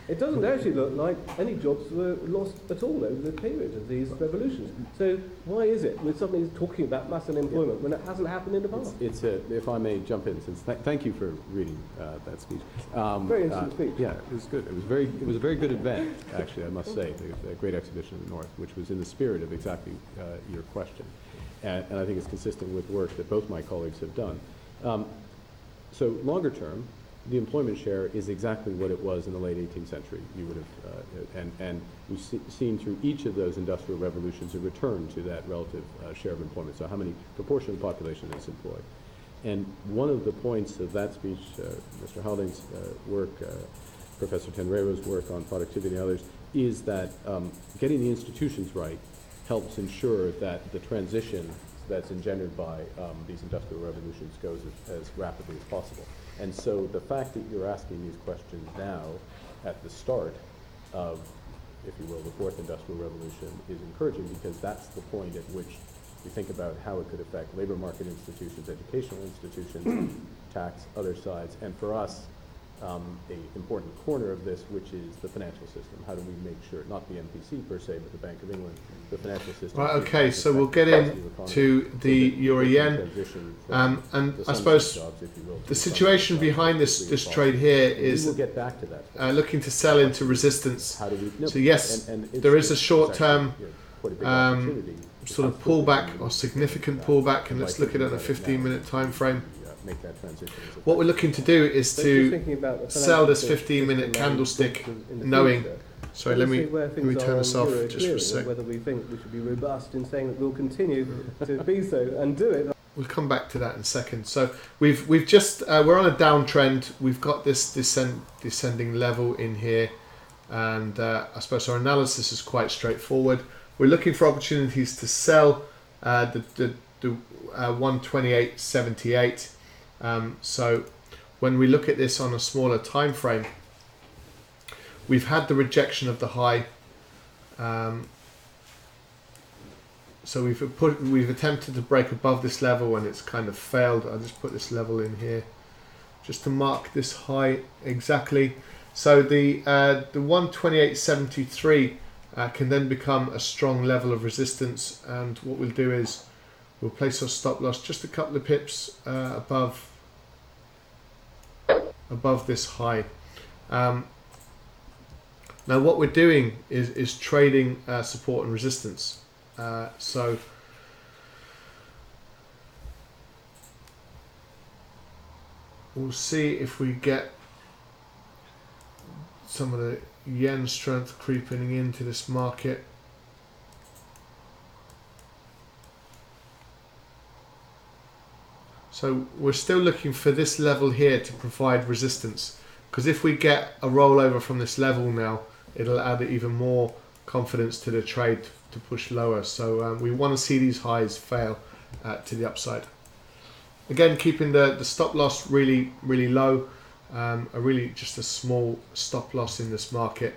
It doesn't actually look like any jobs were lost at all over the period of these revolutions. So why is it we're suddenly talking about mass unemployment when it hasn't happened in the past? If I may jump in, since thank you for reading that speech. Very interesting speech. Yeah, it was good. It was a very good event, actually. I must say, a great exhibition in the North, which was in the spirit of exactly your question, and I think it's consistent with work that both my colleagues have done. So longer term, the employment share is exactly what it was in the late 18th century. You would have, and we've seen through each of those industrial revolutions a return to that relative share of employment. So how many proportion of the population is employed? And one of the points of that speech, Mr. Haldane's work, Professor Tenreiro's work on productivity and others, is that getting the institutions right helps ensure that the transition that's engendered by these industrial revolutions goes as rapidly as possible. And so the fact that you're asking these questions now at the start of, if you will, the fourth industrial revolution is encouraging, because that's the point at which you think about how it could affect labor market institutions, educational institutions, tax, other sides, and for us, a important corner of this, which is the financial system. How do we make sure, not the NPC per se, but the Bank of England, the financial system. Right, okay, so we'll get into the euro yen, and I suppose the situation behind this trade here is looking to sell into resistance. So yes, there is a short-term sort of pullback or significant pullback, and let's look at it on a 15-minute time frame. Make that transition. What we're looking to do is to sell this 15-minute candlestick, knowing. Sorry, let me turn this off just for a sec. Whether we think we should be robust in saying that we'll continue to be so and do it. We'll come back to that in a second. So we've just we're on a downtrend. We've got this descending level in here, and I suppose our analysis is quite straightforward. We're looking for opportunities to sell the 128.78. So when we look at this on a smaller time frame, we've had the rejection of the high. So we've attempted to break above this level and it's kind of failed. I'll just put this level in here just to mark this high exactly. So the 128.73 can then become a strong level of resistance, and what we'll do is we'll place our stop loss just a couple of pips above this high. Now what we're doing is trading support and resistance. So we'll see if we get some of the yen strength creeping into this market. So we're still looking for this level here to provide resistance, because if we get a rollover from this level now, it'll add even more confidence to the trade to push lower. So we want to see these highs fail to the upside. Again, keeping the stop loss really low, just a small stop loss in this market.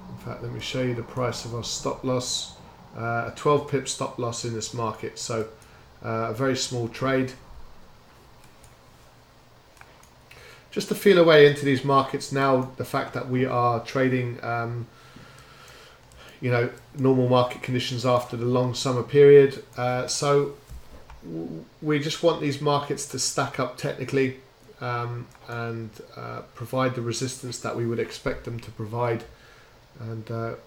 In fact, let me show you the price of our stop loss. A 12 pip stop loss in this market, so a very small trade. Just to feel away into these markets now, the fact that we are trading normal market conditions after the long summer period, so we just want these markets to stack up technically and provide the resistance that we would expect them to provide, and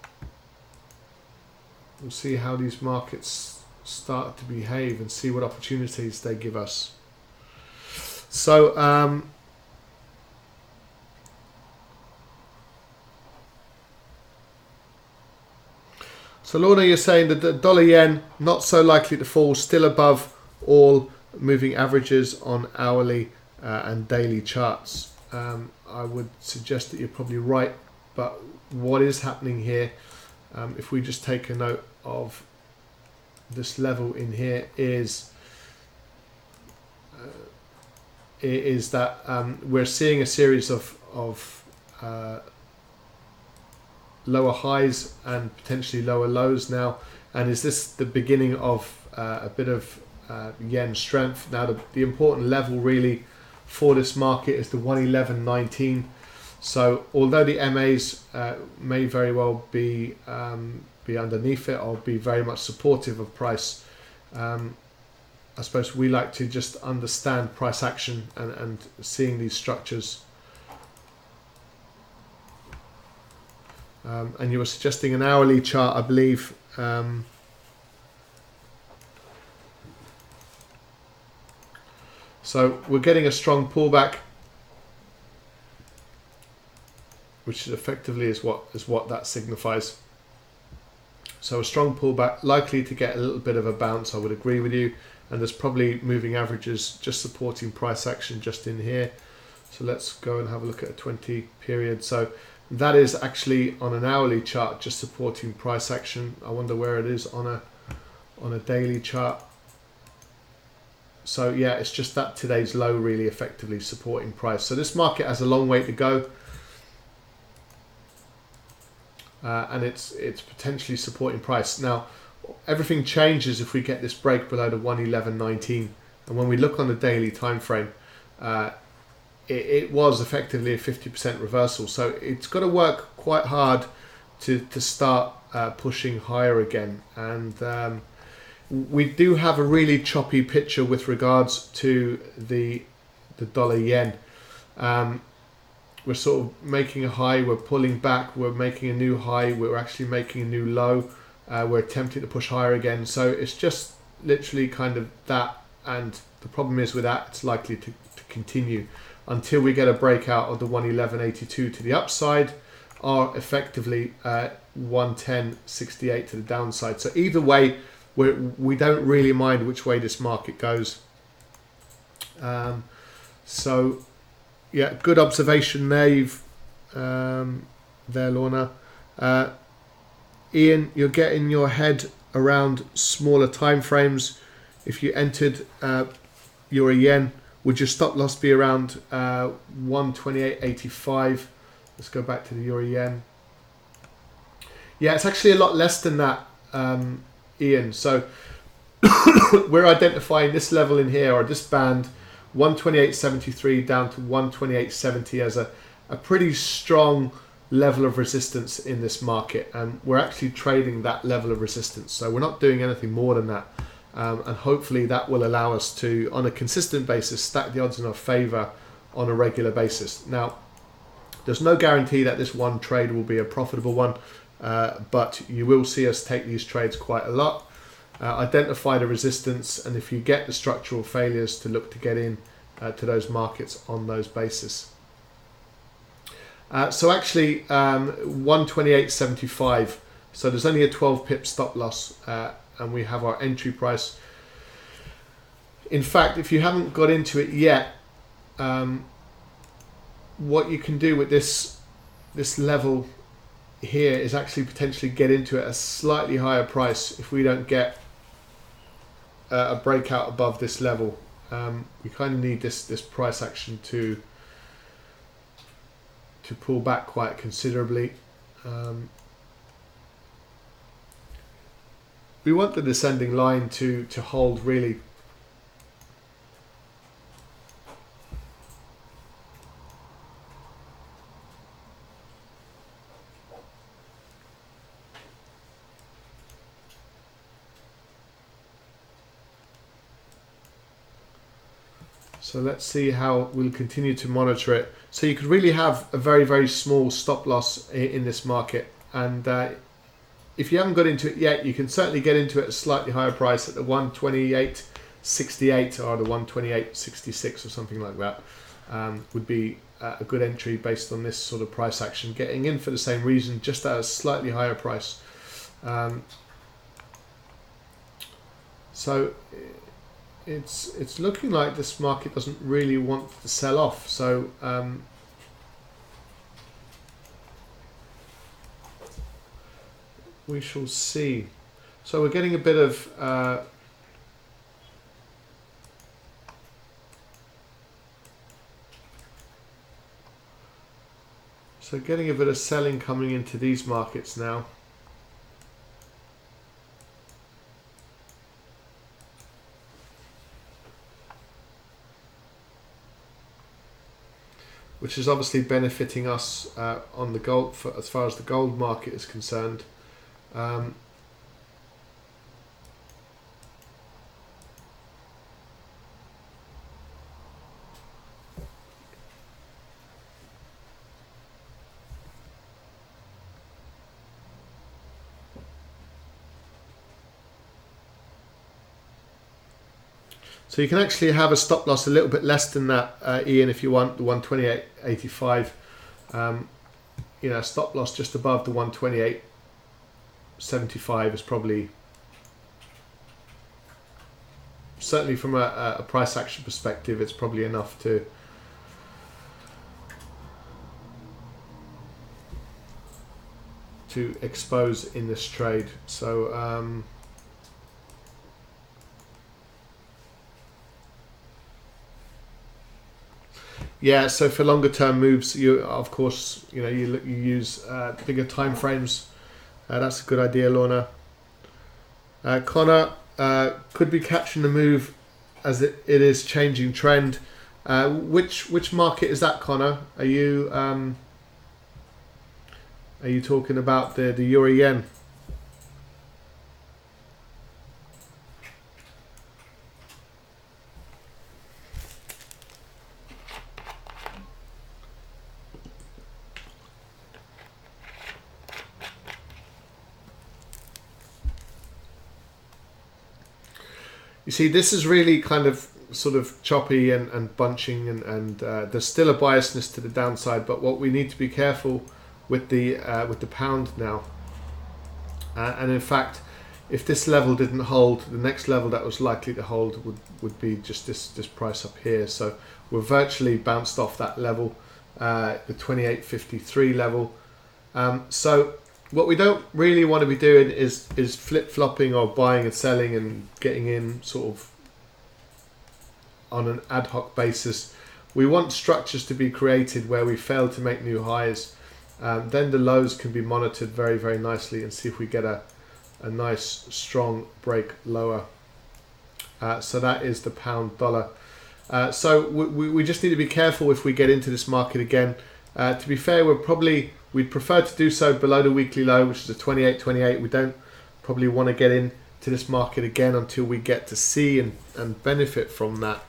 we'll see how these markets start to behave and see what opportunities they give us. So Lorna, you're saying that the dollar yen not so likely to fall, still above all moving averages on hourly and daily charts. I would suggest that you're probably right, but what is happening here, if we just take a note of this level in here, is that we're seeing a series of lower highs and potentially lower lows now, and is this the beginning of a bit of yen strength? Now the important level really for this market is the 111.19. So although the MAs may very well be underneath it or be very much supportive of price, I suppose we like to just understand price action and seeing these structures. And you were suggesting an hourly chart, I believe. So we're getting a strong pullback, which effectively is what that signifies. So a strong pullback, likely to get a little bit of a bounce, I would agree with you, and there's probably moving averages just supporting price action just in here. So let's go and have a look at a 20 period. So That is actually on an hourly chart, just supporting price action. I wonder where it is on a daily chart. So yeah, it's just that today's low really effectively supporting price. So this market has a long way to go, and it's potentially supporting price. Now, everything changes if we get this break below the 111.19, and when we look on the daily time frame, it was effectively a 50% reversal. So it's got to work quite hard to start pushing higher again. And we do have a really choppy picture with regards to the dollar yen. We're sort of making a high, we're pulling back, we're making a new high, we're actually making a new low, we're attempting to push higher again. So it's just literally kind of that, and the problem is with that, it's likely to continue until we get a breakout of the 111.82 to the upside, or effectively 110.68 to the downside. So either way, we don't really mind which way this market goes. So yeah, good observation there, there, Lorna. Ian, you're getting your head around smaller time frames. If you entered your yen, would your stop loss be around 128.85? Let's go back to the euro yen. Yeah, it's actually a lot less than that, Ian. So we're identifying this level in here, or this band, 128.73 down to 128.70 as a pretty strong level of resistance in this market, and we're actually trading that level of resistance. So we're not doing anything more than that. And hopefully that will allow us to, on a consistent basis, stack the odds in our favor on a regular basis. Now, there's no guarantee that this one trade will be a profitable one, but you will see us take these trades quite a lot, identify the resistance, and if you get the structural failures, to look to get in to those markets on those basis. So actually 128.75, so there's only a 12 pip stop loss, and we have our entry price. In fact, if you haven't got into it yet, what you can do with this level here is actually potentially get into it at a slightly higher price if we don't get a breakout above this level. We kind of need this price action to pull back quite considerably. We want the descending line to hold really. So let's see how we'll continue to monitor it. So you could really have a very, very small stop loss in this market, and if you haven't got into it yet, you can certainly get into it at a slightly higher price at the 128.68 or the 128.66 or something like that. Would be a good entry based on this sort of price action. Getting in for the same reason, just at a slightly higher price. So it's looking like this market doesn't really want to sell off. So we shall see. So we're getting a bit of selling coming into these markets now. Which is obviously benefiting us on the gold, as far as the gold market is concerned. So you can actually have a stop loss a little bit less than that, Ian, if you want, the 128.85. You know, stop loss just above the 128.75 is probably, certainly from a price action perspective, it's probably enough to to expose in this trade. So yeah, so for longer term moves, you of course you use bigger time frames. That's a good idea, Lorna. Connor could be catching the move as it is changing trend. Which market is that, Connor? Are you talking about the euro yen? You see, this is really kind of sort of choppy and bunching, and there's still a biasness to the downside. But what we need to be careful with the pound now, and in fact, if this level didn't hold, the next level that was likely to hold would be just this price up here. So we're virtually bounced off that level, the 28.53 level. So what we don't really want to be doing is flip-flopping or buying and selling and getting in sort of on an ad hoc basis. We want structures to be created where we fail to make new highs. Then the lows can be monitored very, very nicely and see if we get a nice strong break lower. So that is the pound dollar. So we just need to be careful if we get into this market again. To be fair, we'd prefer to do so below the weekly low, which is a 28.28. We don't probably want to get into this market again until we get to see and benefit from that.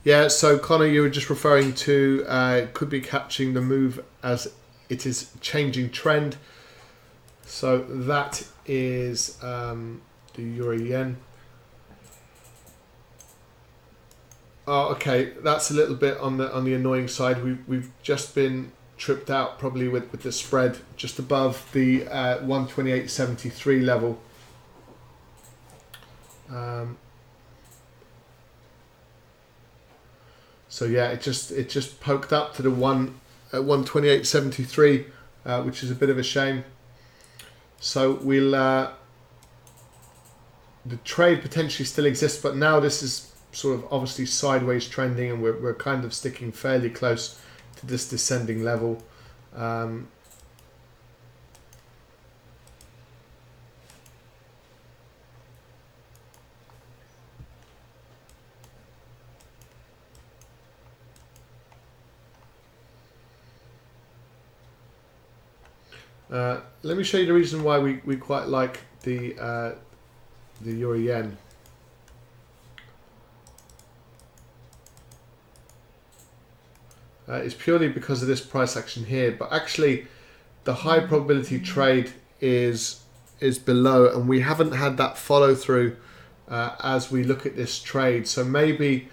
Yeah, so Connor, you were just referring to could be catching the move as it is changing trend. So that is the euro yen. Oh, okay, that's a little bit on the annoying side. We've just been tripped out probably with the spread just above the 128.73 level. So yeah, it just poked up to the 128.73, which is a bit of a shame. So we'll the trade potentially still exists, but now this is sort of obviously sideways trending, and we're kind of sticking fairly close to this descending level. Let me show you the reason why we quite like the euro yen. It's purely because of this price action here, but actually the high probability trade is below, and we haven't had that follow through as we look at this trade. So maybe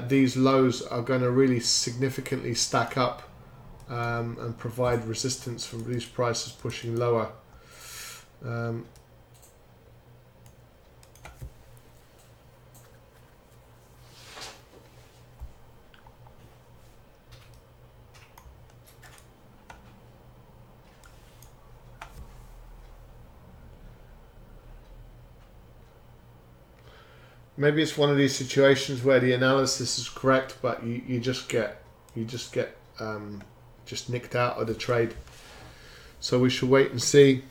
these lows are going to really significantly stack up and provide resistance from these prices pushing lower. Maybe it's one of these situations where the analysis is correct, but you just get just nicked out of the trade. So we should wait and see.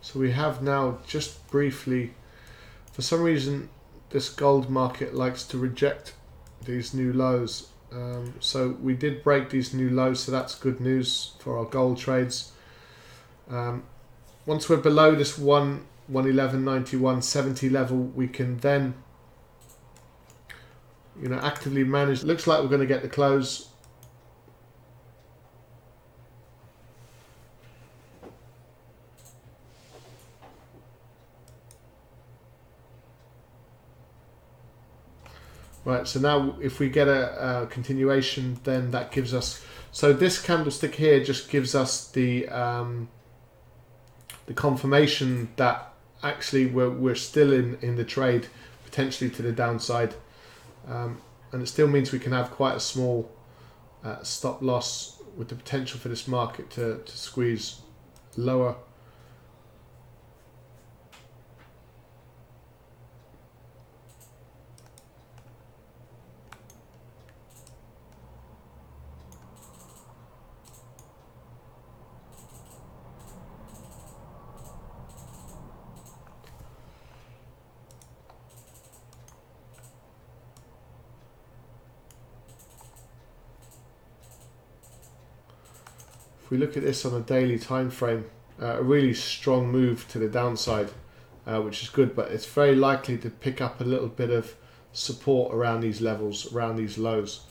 So we have now just briefly, for some reason, this gold market likes to reject these new lows. So we did break these new lows, so that's good news for our gold trades. Once we're below this 111.91.70 level, we can then actively manage. Looks like we're going to get the close. Right, so now if we get a continuation, then that gives us, so this candlestick here just gives us the the confirmation that actually we're still in the trade, potentially to the downside, and it still means we can have quite a small stop loss with the potential for this market to squeeze lower. If we look at this on a daily time frame, a really strong move to the downside, which is good, but it's very likely to pick up a little bit of support around these levels, around these lows.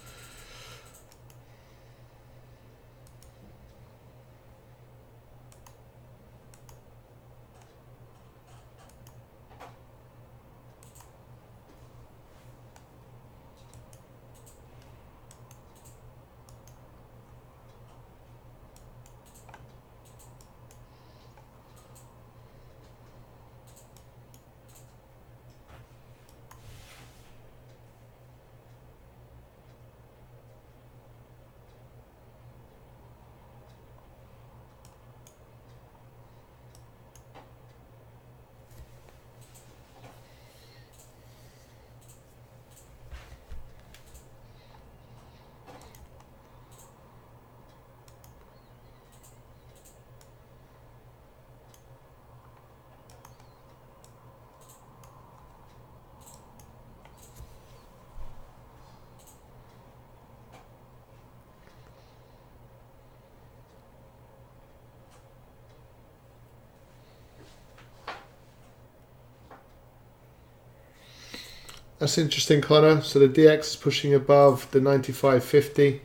That's interesting, Connor. So the DX is pushing above the 95.50.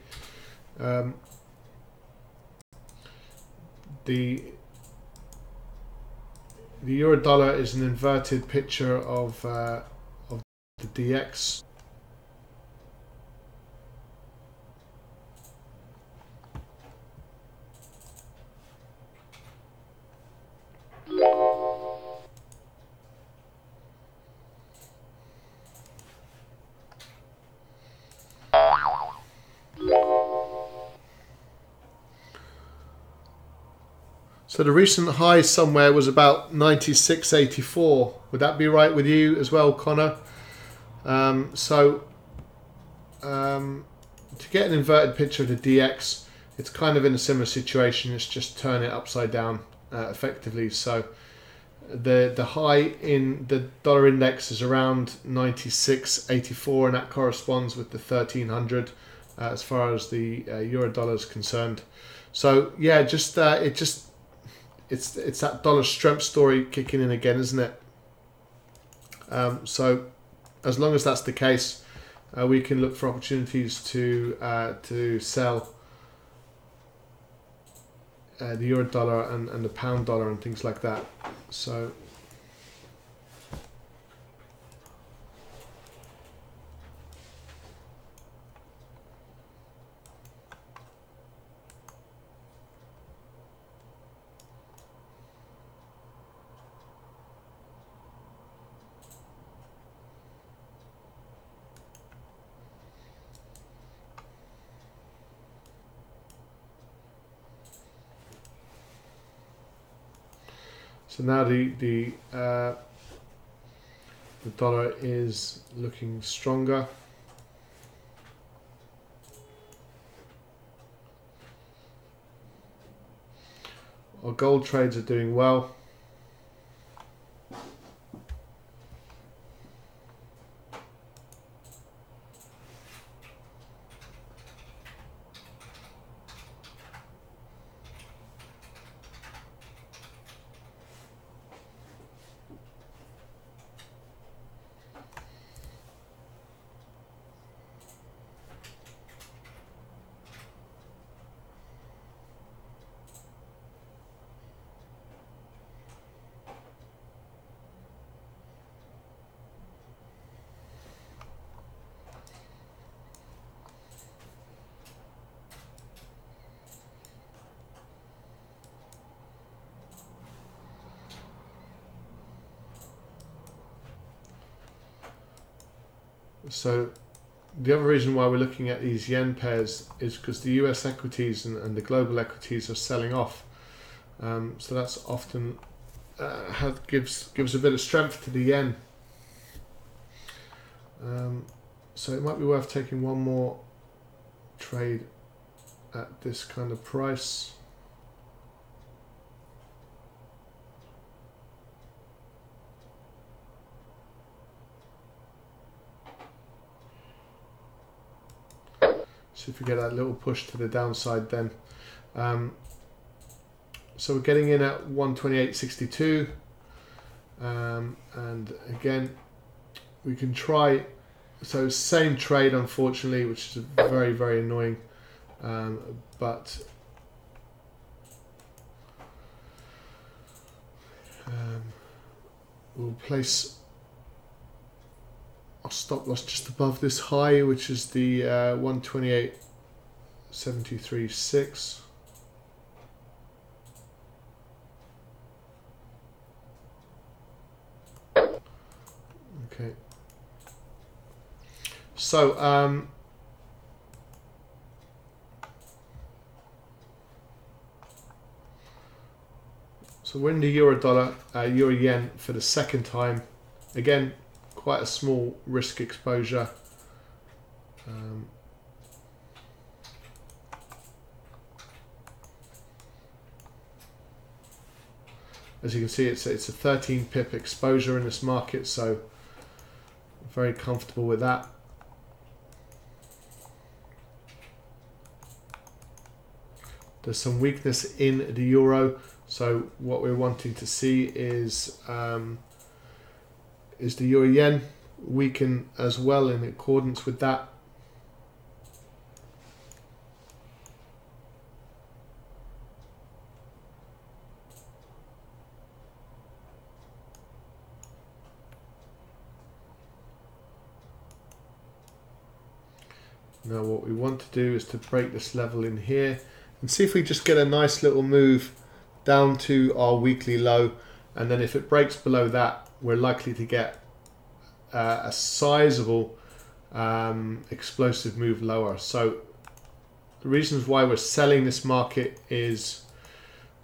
The euro dollar is an inverted picture of the DX. So the recent high somewhere was about 96.84. Would that be right with you as well, Connor? To get an inverted picture of the DX, it's kind of in a similar situation. It's just turn it upside down effectively. So the high in the dollar index is around 96.84, and that corresponds with the 1300 as far as the euro dollar is concerned. So yeah, it's that dollar strength story kicking in again, isn't it? So as long as that's the case, we can look for opportunities to sell the euro dollar and the pound dollar and things like that. So now the dollar is looking stronger. Our gold trades are doing well. So the other reason why we're looking at these yen pairs is because the US equities and the global equities are selling off. So that's often gives a bit of strength to the yen. So it might be worth taking one more trade at this kind of price. See if we get that little push to the downside then. So we're getting in at 128.62, and again we can try, so same trade unfortunately, which is very, very annoying, but we'll place our stop loss just above this high, which is the 128.73.6. Okay. So so we're in the euro dollar, euro yen for the second time. Again, quite a small risk exposure. As you can see, it's a 13 pip exposure in this market, so very comfortable with that. There's some weakness in the euro, so what we're wanting to see is the euro yen weaken as well in accordance with that. Now what we want to do is to break this level in here and see if we just get a nice little move down to our weekly low, and then if it breaks below that, we're likely to get a sizable explosive move lower. So the reasons why we're selling this market is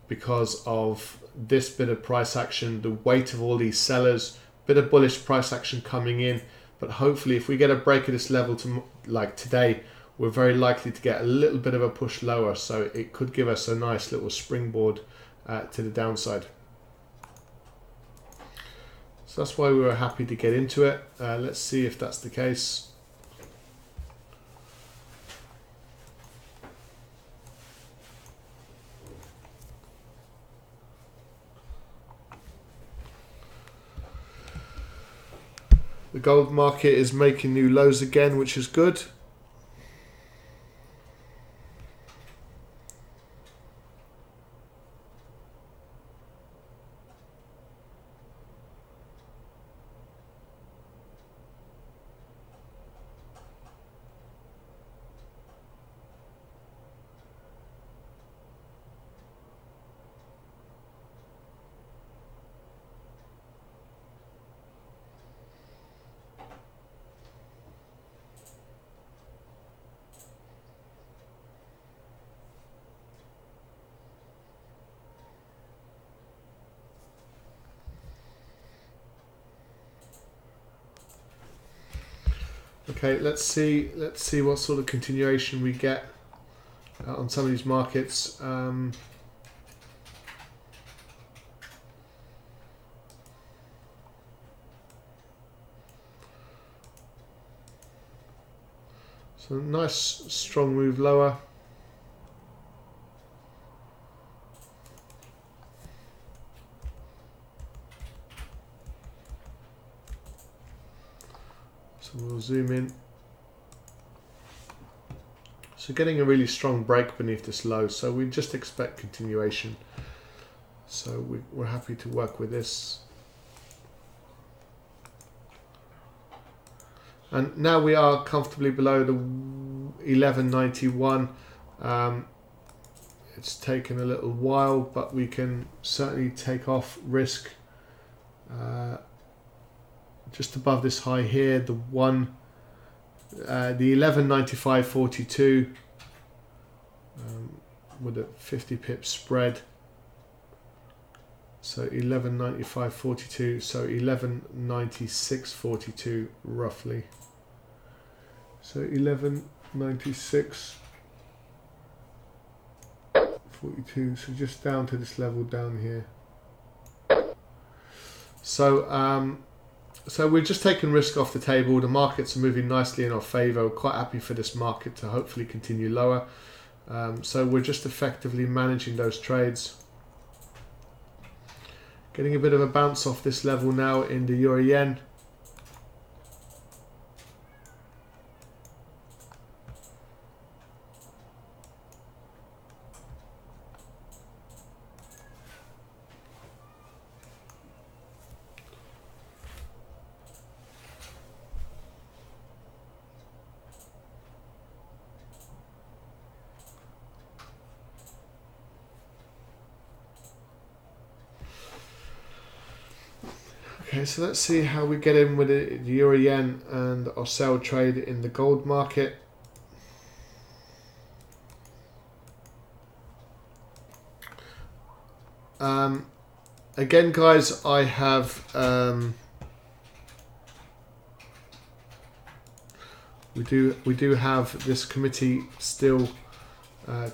because of this bit of price action, the weight of all these sellers, bit of bullish price action coming in. But hopefully if we get a break at this level to like today, we're very likely to get a little bit of a push lower. So it could give us a nice little springboard to the downside. So that's why we were happy to get into it. Let's see if that's the case. The gold market is making new lows again, which is good. Okay, let's see what sort of continuation we get on some of these markets. So nice strong move lower. So we'll zoom in. So getting a really strong break beneath this low, so we just expect continuation. So we're happy to work with this. And now we are comfortably below the 1191. It's taken a little while, but we can certainly take off risk. Just above this high here, the 1 the 11.95.42 with a 50 pip spread. So 11.95.42, so 11.96.42 roughly. So 11.96.42, so just down to this level down here. So so we're just taking risk off the table. The markets are moving nicely in our favour. We're quite happy for this market to hopefully continue lower. So we're just effectively managing those trades. Getting a bit of a bounce off this level now in the Euro Yen. Okay, so let's see how we get in with the Euro Yen and our sell trade in the gold market. Again, guys, I have we do have this committee still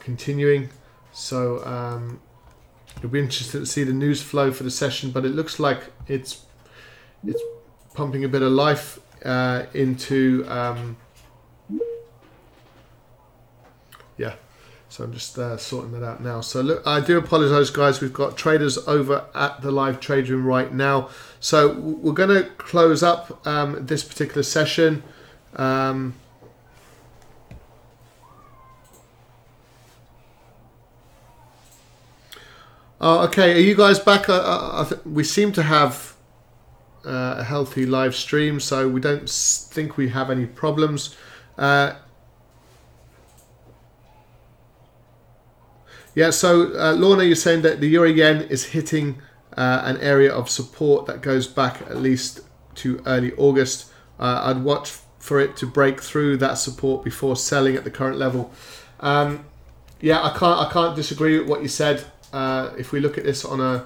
continuing, so it'll be interesting to see the news flow for the session, but it looks like it's pumping a bit of life into yeah, so I'm just sorting that out now. So look, I do apologize, guys, we've got traders over at the live trade room right now, so we're going to close up this particular session. Oh, okay, are you guys back? We seem to have a healthy live stream, so we don't think we have any problems. Yeah, so Lorna, you're saying that the Euro Yen is hitting an area of support that goes back at least to early August. I'd watch for it to break through that support before selling at the current level. Yeah, I can't disagree with what you said. If we look at this on a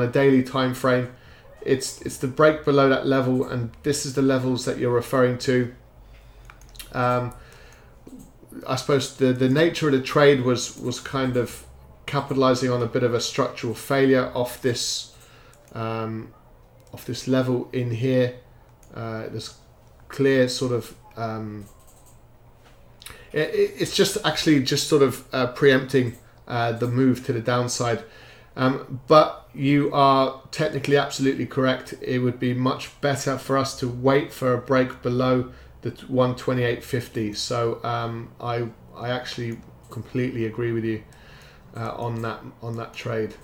daily time frame, it's the break below that level, and this is the levels that you're referring to. I suppose the nature of the trade was kind of capitalizing on a bit of a structural failure off this level in here. There's clear sort of it's just actually just sort of preempting the move to the downside. But you are technically absolutely correct. It would be much better for us to wait for a break below the 128.50. So I actually completely agree with you on that trade.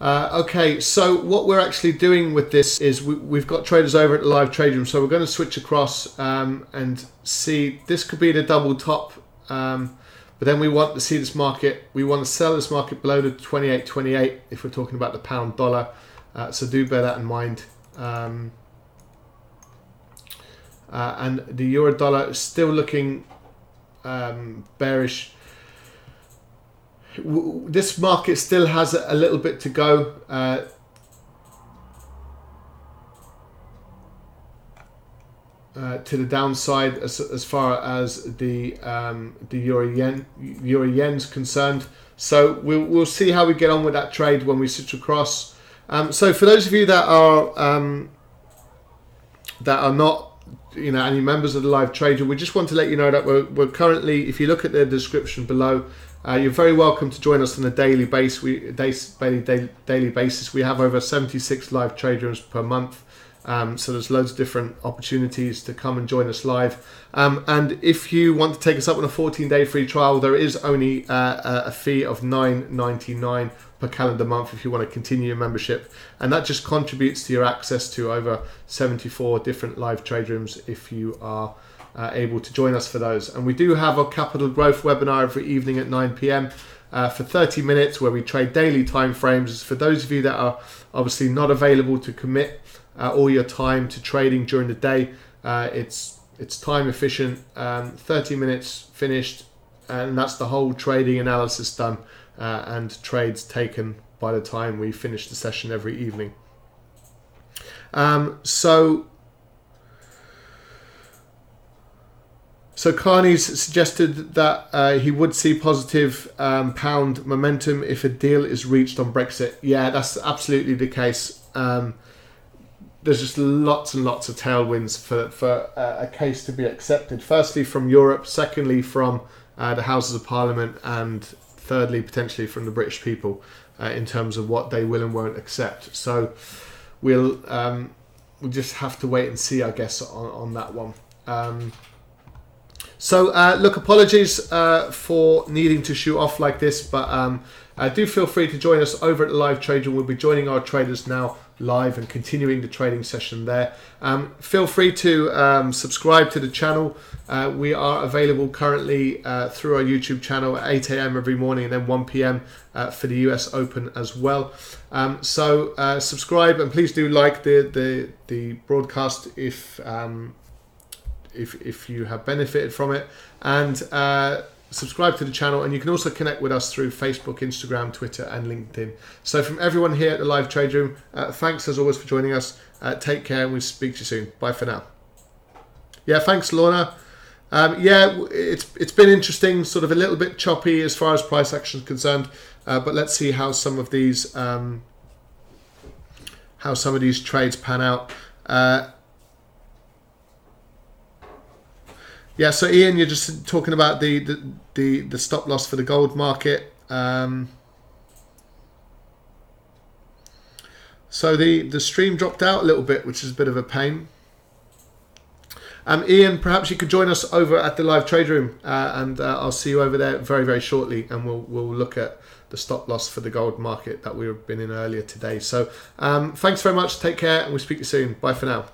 Okay, so what we're actually doing with this is we've got traders over at the live trade room, so we're going to switch across and see. This could be the double top, but then we want to see this market. We want to sell this market below the 28.28 if we're talking about the pound dollar. So do bear that in mind. And the euro dollar is still looking bearish. This market still has a little bit to go. To the downside as far as the euro yen's concerned. So we'll see how we get on with that trade when we switch across. So for those of you that are not any members of the live trade room, we just want to let you know that we're currently, if you look at the description below, you're very welcome to join us on a daily basis. Daily basis. We have over 76 live trade rooms per month. So there's loads of different opportunities to come and join us live. And if you want to take us up on a 14-day free trial, there is only a fee of $9.99 per calendar month if you want to continue your membership. And that just contributes to your access to over 74 different live trade rooms if you are able to join us for those. And we do have a capital growth webinar every evening at 9 p.m. For 30 minutes where we trade daily time frames. For those of you that are obviously not available to commit all your time to trading during the day. It's time efficient, 30 minutes finished, and that's the whole trading analysis done, and trades taken by the time we finish the session every evening. So Carney's suggested that he would see positive pound momentum if a deal is reached on Brexit. Yeah, that's absolutely the case. There's just lots and lots of tailwinds for a case to be accepted. Firstly, from Europe. Secondly, from the Houses of Parliament. And thirdly, potentially from the British people in terms of what they will and won't accept. So we'll just have to wait and see, I guess, on that one. Look, apologies for needing to shoot off like this, but do feel free to join us over at the Live Trade Room. We'll be joining our traders now live and continuing the trading session there. Feel free to subscribe to the channel. We are available currently through our YouTube channel at 8 a.m. every morning and then 1 p.m. For the US Open as well. Subscribe, and please do like the broadcast if you have benefited from it, and subscribe to the channel. And you can also connect with us through Facebook, Instagram, Twitter and LinkedIn. So from everyone here at the Live Trade Room, thanks as always for joining us. Take care, and we'll speak to you soon. Bye for now. Yeah, thanks Lorna. It's been interesting, sort of a little bit choppy as far as price action is concerned, but let's see how some of these trades pan out. Yeah, so Ian, you're just talking about the stop loss for the gold market. So the stream dropped out a little bit, which is a bit of a pain. Ian, perhaps you could join us over at the Live Trade Room, and I'll see you over there very, very shortly, and we'll look at the stop loss for the gold market that we've been in earlier today. So thanks very much. Take care, and we'll speak to you soon. Bye for now.